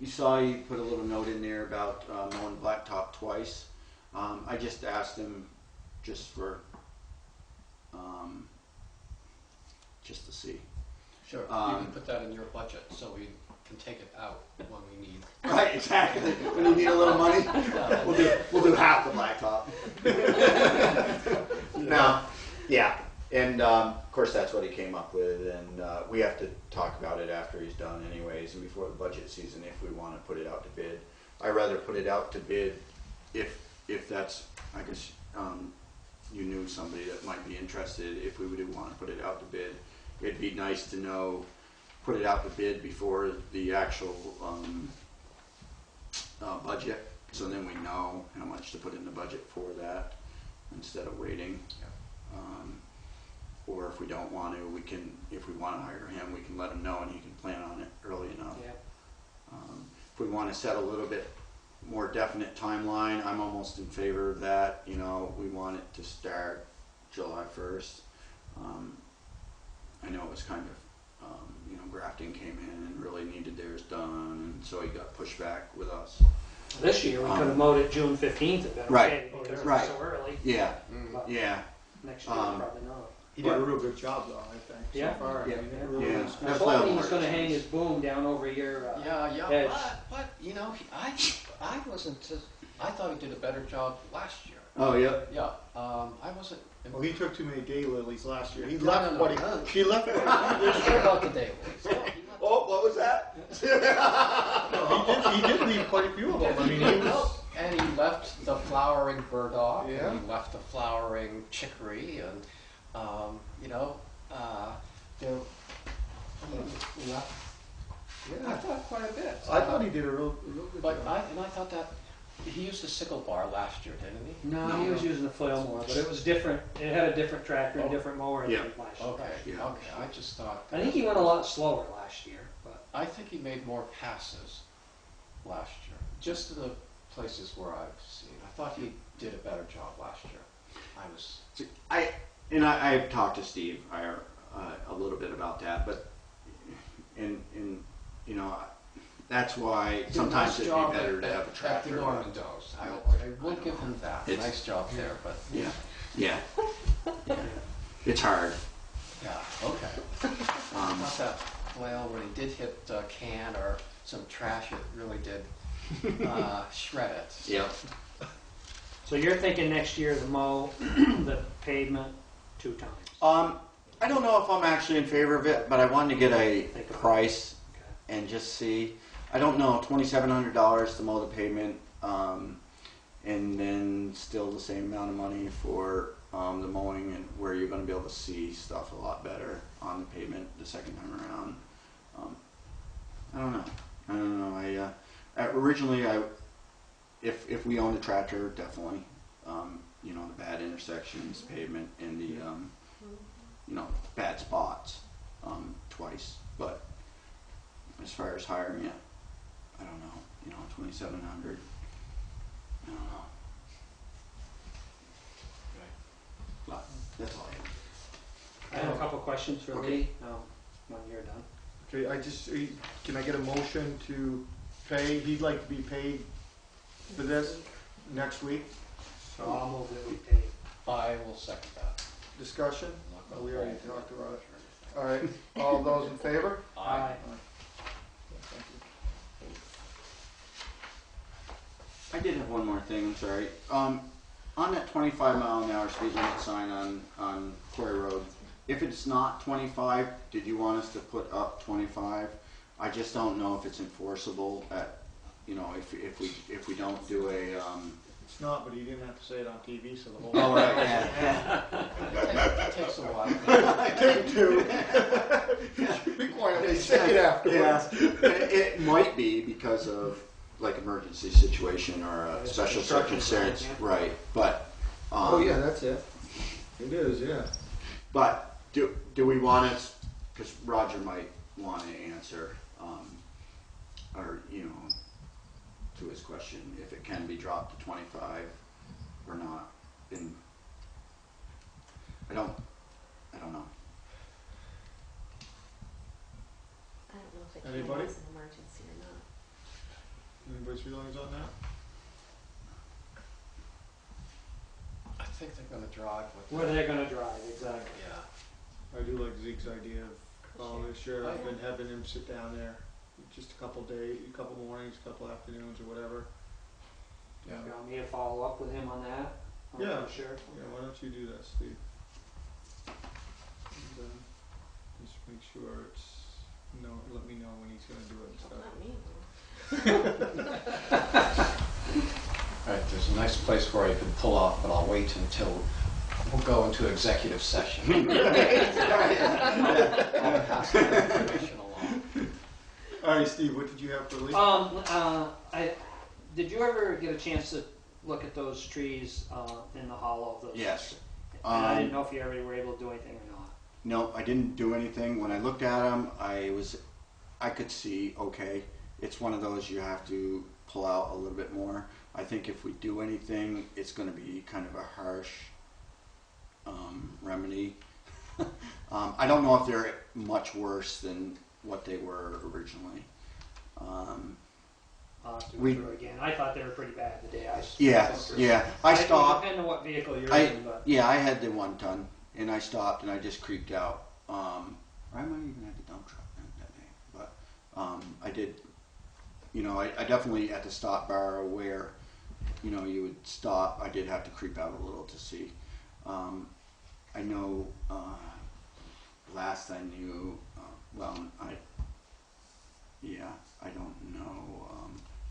you saw he put a little note in there about mowing blacktop twice. I just asked him just for just to see. Sure, you can put that in your budget so we can take it out when we need. Right, exactly. When you need a little money, we'll do half the blacktop. No, yeah, and of course that's what he came up with, and we have to talk about it after he's done, anyways, and before the budget season if we want to put it out to bid. I'd rather put it out to bid if if that's, I guess, you knew somebody that might be interested, if we would want to put it out to bid, it'd be nice to know, put it out to bid before the actual budget, so then we know how much to put in the budget for that instead of waiting. Or if we don't want to, we can, if we want to hire him, we can let him know and he can plan on it early enough. Yeah. If we want to set a little bit more definite timeline, I'm almost in favor of that. You know, we want it to start July 1st. I know it was kind of, you know, grafting came in and really needed theirs done, and so he got pushed back with us. This year, we could have mowed it June 15th if that Right. okay, because Right. it was so early. Yeah, But yeah, next year, probably not. He did a real good job though, I think, Yeah. so far. I Yeah. mean, it really Yeah. was I was Definitely hoping he was more gonna hang chance. his boom down over your, Yeah, edge. but, you know, I wasn't, I thought he did a better job last year. oh, yeah, Yeah, I wasn't. Well, he took too many daylilies last year. He No, left no, what no. he left. I don't care about the day. oh, what was that? He did leave quite a few of them. I mean, he was. And he left the flowering burdock, Yeah. and he left the flowering chicory, and, you know, there, he left, I thought quite a bit. I thought he did a real good But job. I thought that, he used the sickle bar last year, didn't he? no, he was using the flail mower, but it was different. It had a different tractor and Oh. different mower than Yeah. last Okay, year. okay, I just thought. I think he went a lot slower last year, but I think he made more passes last year, just to the places where I've seen. I thought he did a better job last year. I've talked to Steve a little bit about that, but in you know, that's why sometimes it'd be better to have a At the tractor. Norman Does. I will give him that. It's- Nice job there, but, Yeah, yeah, it's hard. yeah, okay. I Um, thought that flail, when he did hit a can or some trash, it really did shred it. Yep. so you're thinking next year to mow the pavement 2 times. I don't know if I'm actually in favor of it, but I wanted to get a Think about it. price Okay. and just see. I don't know, $2,700 to mow the pavement, and then still the same amount of money for the mowing, and where you're going to be able to see stuff a lot better on the pavement the second time around. I don't know. Originally, if we owned a tractor, definitely, you know, the bad intersections, pavement, and the you know, bad spots, twice. But as far as hiring it, I don't know. You know, 2,700. I don't know. But that's all I have. I have a couple questions for Okay. Lee. No, when you're done. Okay, can I get a motion to pay? He'd like to be paid for this next week. So I'll move that we pay. I will second that. Discussion? I'm not Oh, gonna we already fall talked for about it. or All right, all those in favor? anything. Aye. Thank you. I did have one more thing. I'm sorry. On that 25-mile-an-hour speed limit sign on Quarry Road, if it's not 25, did you want us to put up 25? I just don't know if it's enforceable. You know, if we don't do a. It's not, but he didn't have to say it on TV, so the whole. Oh right. Yeah. It takes a while. I did too. Be quiet, they say it afterwards. Yeah. It might be because of like emergency situation or a It's special construction circumstance, zone, yeah. right? But. Oh, yeah, that's it. It is, yeah. But do we want to? Because Roger might want to answer, or you know, to his question, if it can be dropped to 25 or not. And I don't know. I don't know if it Anybody? was an emergency or not. Anybody's feelings on that? I think they're gonna drive with. Where they're gonna drive, exactly. Yeah. I do like Zeke's idea of calling the sheriff and having him sit down there just a couple days, a couple mornings, a couple afternoons or whatever. Yeah. You want me to follow up with him on that? Yeah. Sure. Yeah, why don't you do that, Steve? And, just make sure it's, let me know when he's gonna do it and Don't stuff. let me know. Alright, there's there's a nice place where I could pull off, but I'll wait until we'll go into executive session. I'll pass that information along. All right, Steve, what did you have for Lee? Did you ever get a chance to look at those trees in the hollow of those? Yes. And I didn't know if you ever were able to do anything or not. No, I didn't do anything. When I looked at them, I could see, okay, it's one of those you have to pull out a little bit more. I think if we do anything, it's going to be kind of a harsh remedy. I don't know if they're much worse than what they were originally. I'll have to go through it again. I thought they were pretty bad the day I Yeah. I stopped. Depending on what vehicle you're in, but Yeah, I had the 1 ton, and I stopped, and I just creeped out. I might even have the dump truck that day, but I did. You know, I definitely at the stop bar where, you know, you would stop. I did have to creep out a little to see. I know. Last I knew, I don't know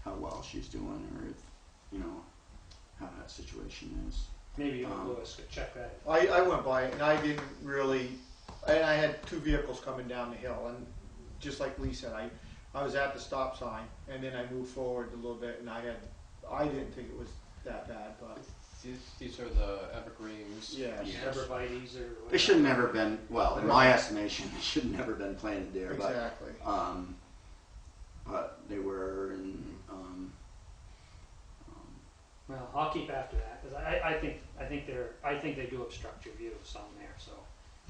how well she's doing, or if, you know, how that situation is. maybe you and Lewis could check that. I went by it and I didn't really, and I had 2 vehicles coming down the hill, and just like Lee said, I was at the stop sign and then I moved forward a little bit, and I didn't think it was that bad, but These are the evergreens. yes. Evervites or whatever. They should have never been. Well, in my estimation, they should have never been planted there. Exactly. But they were, and Well, I'll keep after that because I think they do obstruct your view some there. So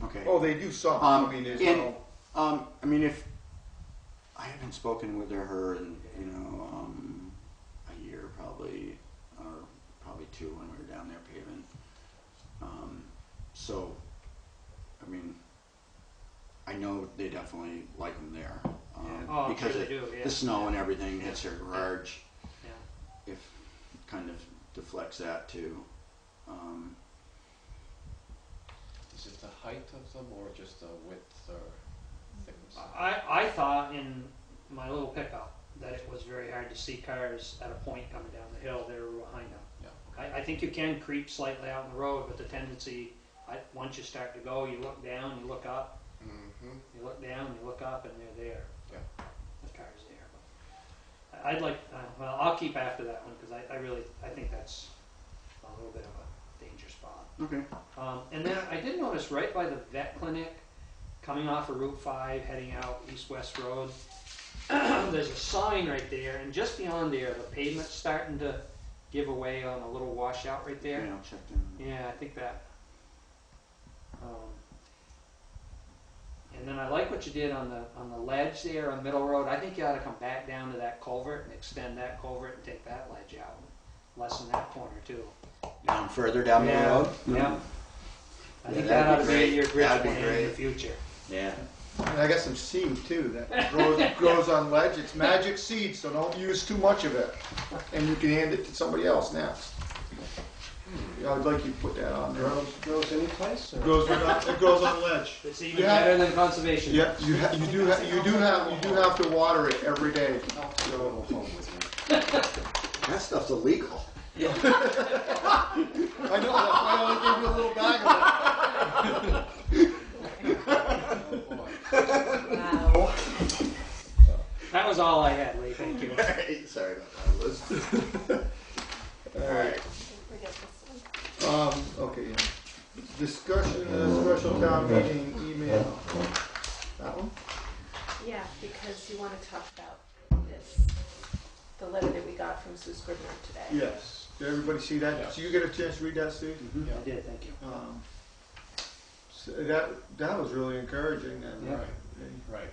okay. Oh, they do some. I mean, there's and- no. I mean, if I haven't spoken with her in, you know, a year probably, or probably 2 when we were down there paving. So, I mean, I know they definitely like them there, Oh, I'm because sure they do, yeah. the snow and everything hits their garage. yeah. If it kind of deflects that too. Is it the height of them or just the width or thickness? I thought in my little pickup that it was very hard to see cars at a point coming down the hill. They were behind them. Yeah. I think you can creep slightly out in the road, but the tendency, once you start to go, you look down, you look up, Mm-hmm. you look down, you look up, and they're there. Yeah. The car's there. But I'd like, well, I'll keep after that one because I think that's a little bit of a danger spot. Okay. And then I did notice right by the vet clinic, coming off of Route 5, heading out East-West Road, there's a sign right there, and just beyond there, the pavement's starting to give away on a little washout right there. Yeah, I'll check them. Yeah, I think that. And then I like what you did on the ledge there on Middle Road. I think you ought to come back down to that culvert and extend that culvert and take that ledge out, lessen that corner too. Down further down the road. Yeah. I think that'd that ought be to be great. your bridge That'd be plan in great. the future. Yeah. And I got some seed too that grows on ledge. It's magic seed, so don't use too much of it, and you can hand it to somebody else next. Yeah, I'd like you to put that on there. Grows any place? It grows on ledge. It's even Yeah. better than conservation. Yeah, you do have to water it every day. I'll take a little home with me. That stuff's illegal. I know, that's why I only gave you a little bag of it. Oh, boy. Wow. That was all I had, Lee. Thank you. Sorry about that, Liz. All right. Forget this one. Okay, yeah. Discussion, special town meeting email. That one? Yeah, because you want to talk about this, the letter that we got from Sue Scribner today. Yes. Did everybody see that? Yes. Did you get a chance to read that, Steve? I did, thank you. So that was really encouraging. And, Yeah. Right.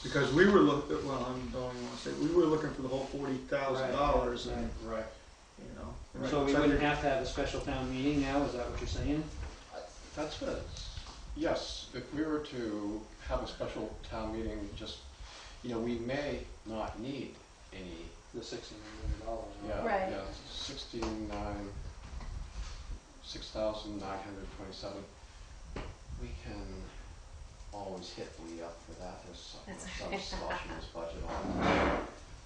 Because we were looking, well, I don't even want to say, we were looking for the whole $40,000, and Right. you know. So we wouldn't have to have a special town meeting now, is that what you're saying? That's good. Yes, if we were to have a special town meeting, just, you know, we may not need any, The $60 million. yeah, Right. yeah, 6,927. We can always hit Lee up for that. There's some That's some right. slosh in his budget on that.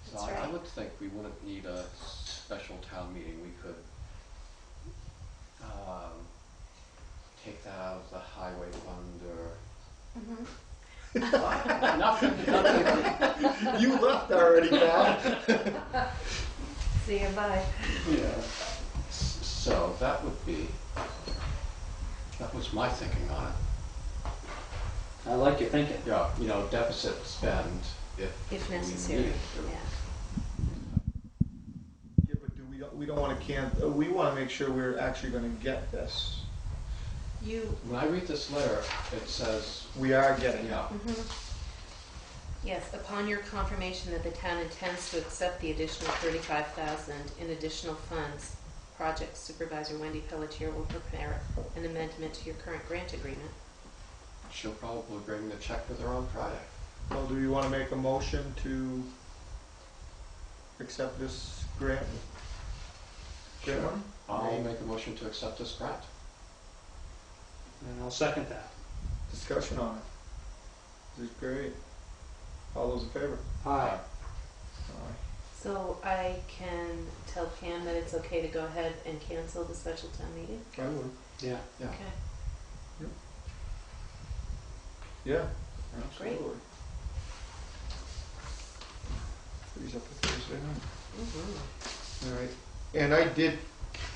So That's I right. would think we wouldn't need a special town meeting. We could take that out of the highway fund or Mhm. nothing. You left already, Cal. See you, bye. Yeah. So that was my thinking on it. I like your thinking. Yeah, deficit spend if If we necessary, needed to. yeah. Yeah, but we don't want to we want to make sure we're actually going to get this. When I read this letter, it says, We are getting it. yeah, Mhm. Yes, upon your confirmation that the town intends to accept the additional $35,000 in additional funds, Project Supervisor Wendy Pelletier will prepare an amendment to your current grant agreement. she'll probably bring the check with her on Friday. Well, do you want to make a motion to accept this grant? Grant money? I'll make a motion to accept this grant. And I'll second that. Discussion on it. This is great. All those in favor? Aye. Aye. So I can tell Pam that it's okay to go ahead and cancel the special town meeting? I would. Yeah. Yeah. Okay. Yeah, Great. absolutely. Freeze up the Thursday night. Mhm. All right, and I did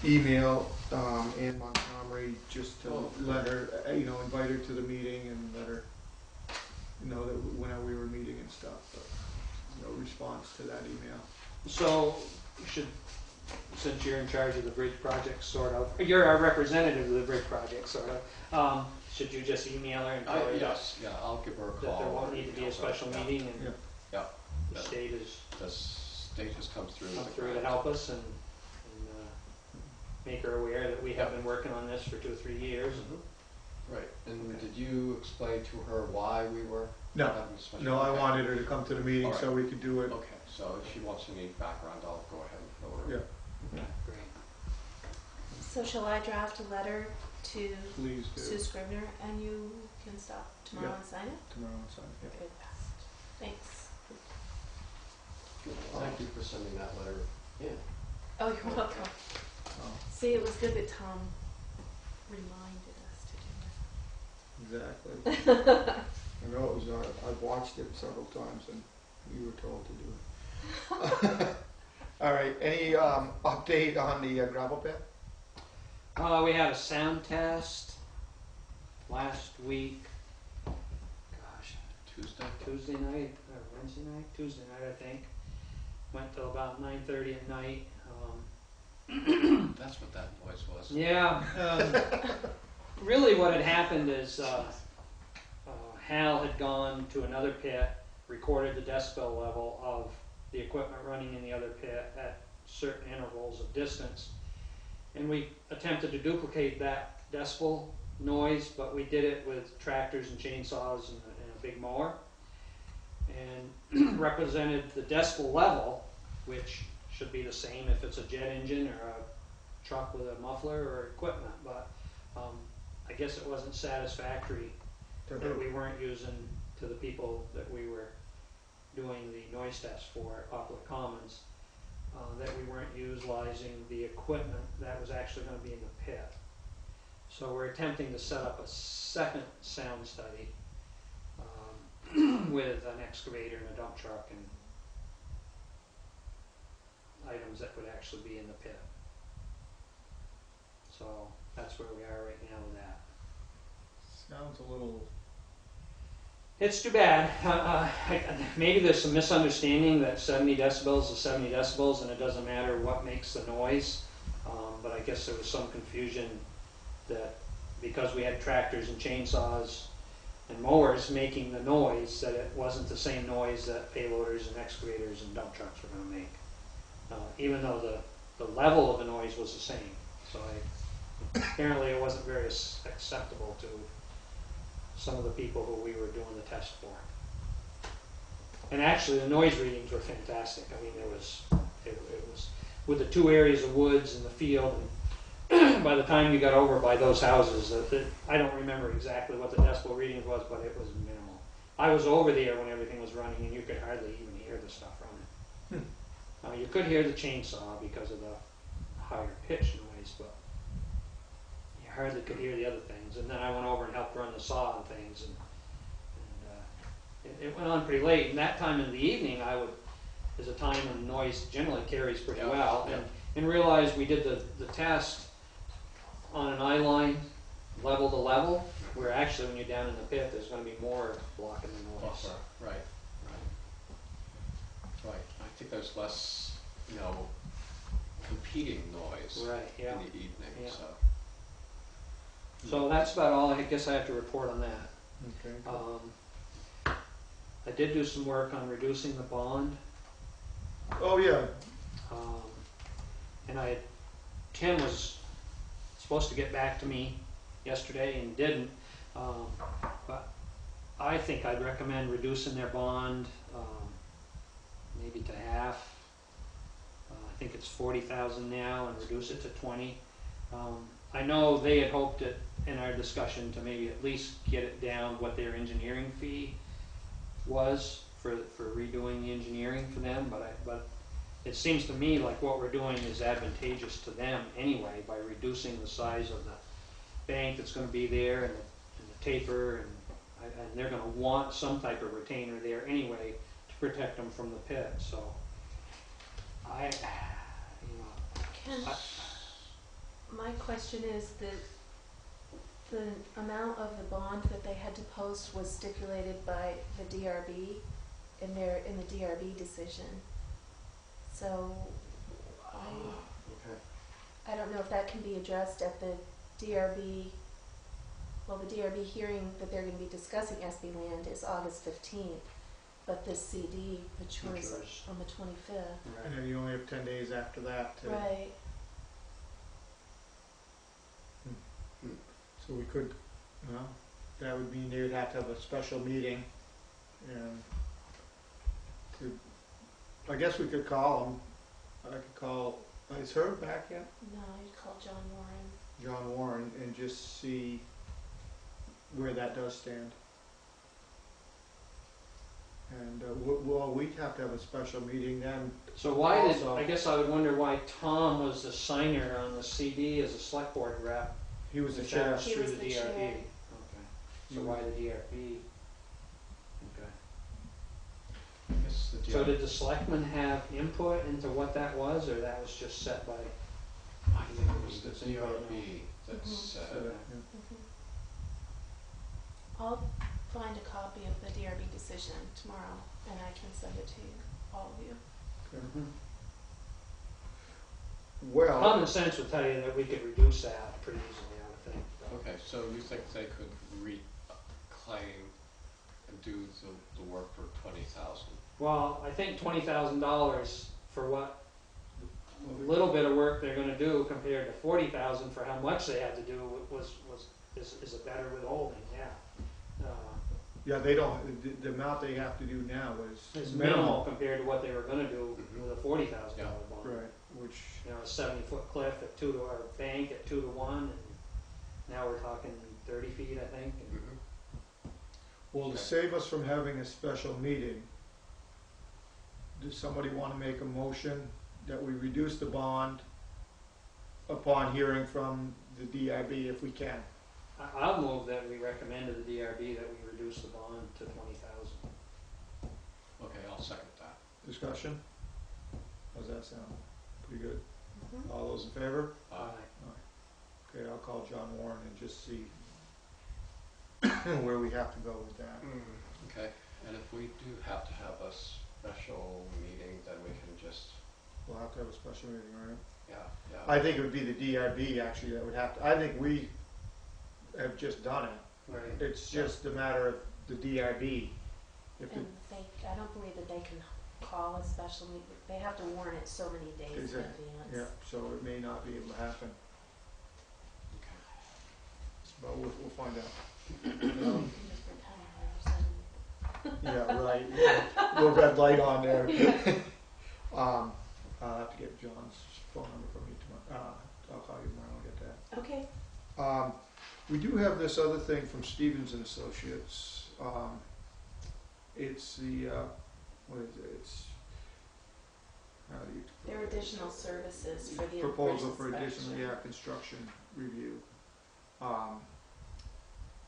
email Ann Montgomery just to Oh. let her, invite her to the meeting and let her know that when we were meeting and stuff, but no response to that email. So, since you're in charge of the bridge project, sort of, you're our representative of the bridge project, sort of, should you just email her and tell her Yes, yeah, I'll give her a call. that there won't need to be a special meeting and Yeah. Yeah. the state has The state has come through. come with the through to grant. help us and make her aware that we have been working on this for 2 or 3 years. Right, and Okay. did you explain to her why we were No, having the special? no, I okay. wanted her to come to the meeting All so we could do it. Okay, so if she wants any background, I'll go ahead and fill her in. Yeah, Great. So shall I draft a letter to please do. Sue Scribner and you can stop tomorrow Yeah. and sign it? Tomorrow and Sunday. Yeah. Good. Thanks. Thank you for sending that letter in. Oh, you're welcome. Oh, See, it was good that Tom reminded us to do exactly. I know it was. I've watched it several times, and we were told to do it. All right. Any update on the gravel pit? We had a sound test last week. Gosh, Tuesday? Tuesday night or Wednesday night? Tuesday night, I think. Went till about 9:30 at night. That's what that noise was. Yeah. Really, what had happened is Hal had gone to another pit, recorded the decibel level of the equipment running in the other pit at certain intervals of distance, and we attempted to duplicate that decibel noise, but we did it with tractors and chainsaws and a big mower, and represented the decibel level, which should be the same if it's a jet engine or a truck with a muffler or equipment, but I guess it wasn't satisfactory that we weren't using to the people that we were doing the noise test for at Poplar Commons, that we weren't utilizing the equipment that was actually going to be in the pit. So we're attempting to set up a second sound study with an excavator and a dump truck and items that would actually be in the pit. So that's where we are right now with that. Sounds a little. It's too bad. Maybe there's some misunderstanding that 70 decibels is 70 decibels and it doesn't matter what makes the noise. But I guess there was some confusion that because we had tractors and chainsaws and mowers making the noise, that it wasn't the same noise that payloaders and excavators and dump trucks were going to make. Even though the level of the noise was the same. So apparently it wasn't very acceptable to some of the people who we were doing the test for. And actually the noise readings were fantastic. I mean, it was with the 2 areas of woods and the field, and by the time you got over by those houses, I don't remember exactly what the decibel reading was, but it was minimal. I was over there when everything was running and you could hardly even hear the stuff running. You could hear the chainsaw because of the higher pitch noise, but you hardly could hear the other things. And then I went over and helped run the saw and things, and it went on pretty late. And that time in the evening, is a time when noise generally carries pretty well. And realized we did the test on an eye line, level to level, where actually when you're down in the pit, there's going to be more blocking the noise. Buffer, right. I think there's less, competing noise Right, yeah. in the evening, Yeah. so. So that's about all I guess I have to report on that. Okay. I did do some work on reducing the bond. Oh, yeah, And Tim was supposed to get back to me yesterday and didn't. But I think I'd recommend reducing their bond, maybe to half. I think it's 40,000 now, and reduce it to 20. I know they had hoped it in our discussion to maybe at least get it down what their engineering fee was for redoing the engineering for them, but it seems to me like what we're doing is advantageous to them anyway by reducing the size of the bank that's going to be there and the taper, and they're going to want some type of retainer there anyway to protect them from the pit. So Ken, my question is that the amount of the bond that they had to post was stipulated by the DRB in the DRB decision. So I don't know if that can be addressed at the DRB. Well, the DRB hearing that they're going to be discussing SB land is August 15th, but this CD matures on the 25th. and then you only have 10 days after that to. Right. So we could, that would mean they would have to have a special meeting, and I guess we could call them. I could call, is Herb back yet? No, you'd call John Warren. John Warren, and just see where that does stand. And we'd have to have a special meeting then. So I guess I would wonder why Tom was the signer on the CD as a select board rep. He was the If chair. that was He through was the the DRB. chair. Okay. So why the DRB? Okay. I guess the So did the selectmen have input into what that was, or that was just set by? I think it was the DRB that said, I'll find a copy of the DRB decision tomorrow, and I can send it to you, all of you. Well, Common sense would tell you that we could reduce that pretty easily, I would think. okay, so you think they could reclaim and do the work for 20,000? Well, I think $20,000 for what little bit of work they're going to do compared to 40,000 for how much they had to do is a better withholding. Yeah. yeah, they don't. The amount they have to do now is It's minimal compared to what they were going to do with a $40,000 bond. Right, which A 70-foot cliff at 2 to our bank at 2 to 1, and now we're talking 30 feet, I think. And well, to save us from having a special meeting, does somebody want to make a motion that we reduce the bond upon hearing from the DIB if we can? I'll move that we recommend to the DRB that we reduce the bond to 20,000. Okay, I'll second that. Discussion? How's that sound? Pretty good? All those in favor? Okay, I'll call John Warren and just see where we have to go with that. Okay, and if we do have to have a special meeting, then we can just, We'll have to have a special meeting, right? yeah. I think it would be the DIB actually that would have to, I think we have just done it. Right. It's just a matter of the DIB. If it, And I don't believe that they can call a special meeting. They have to warn it so many days in Exactly. advance. yeah, so it may not be able to happen, Okay. but we'll find out. Just for 10 hours and Yeah, right. Yeah. Little red light on there. I'll have to get John's phone number from you tomorrow. I'll call you tomorrow and get that. Okay. We do have this other thing from Stevens and Associates. It's the what is it? It's How do you? There are additional services for the Proposal bridge for additional, inspection. construction review.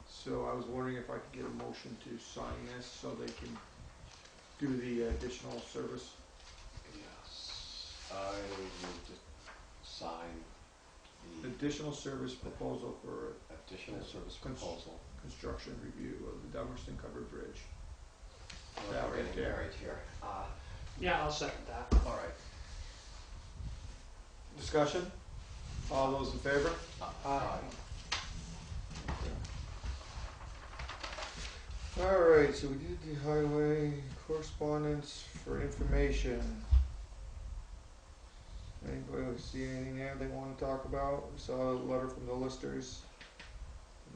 So I was wondering if I could get a motion to sign this so they can do the additional service. Yes, I need to sign the Additional service proposal for additional service Cons- proposal. construction review of the Dummerston Covered Bridge. We're That right getting there. married here. Yeah, I'll second that. All right. Discussion? All those in favor? Aye. Alright, so we did the highway correspondence for information. Anybody see anything there they want to talk about? We saw a letter from the listers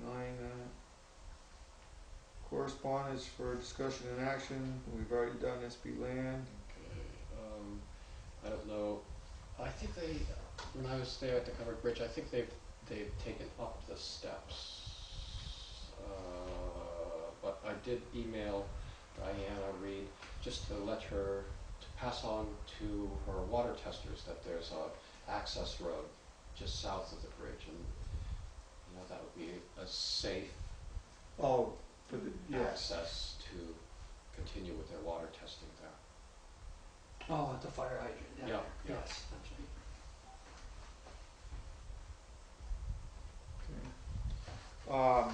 denying that. Correspondence for discussion and action, we've already done SB land. Okay, I don't know, I think they, when I was there at the covered bridge, I think they've taken up the steps. But I did email Diana Reed just to let her, to pass on to her water testers that there's a access road just south of the bridge, and you know, that would be a safe Oh, for the, yes. access to continue with their water testing there. Oh, at the fire hydrant. Yeah, yeah. Yes, that's right. Okay.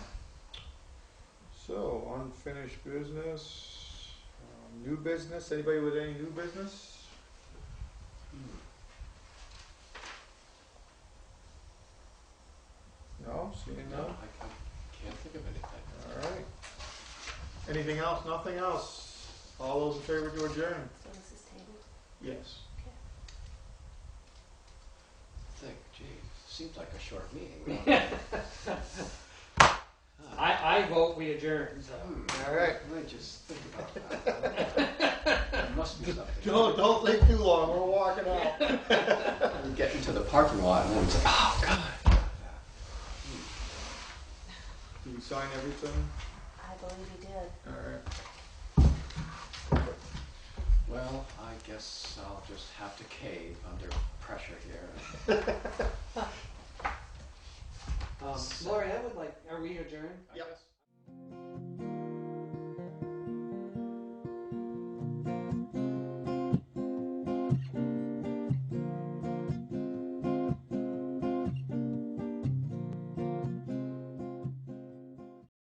So, unfinished business, new business, anybody with any new business? No, seeing No, none? I can't think of anything. Alright. Anything else? Nothing else? All those in favor to adjourn? So this is tabled? Yes. Think, gee, seems like a short meeting. doesn't it? I vote we adjourn, so. Alright. Let me just think about that. There must be something. Don't think too long, we're walking out. I'm getting to the parking lot and I'm like, oh, God. Did we sign everything? I believe you did. Alright. Well, I guess I'll just have to cave under pressure here. Lori, I would like, are we adjourned? I guess.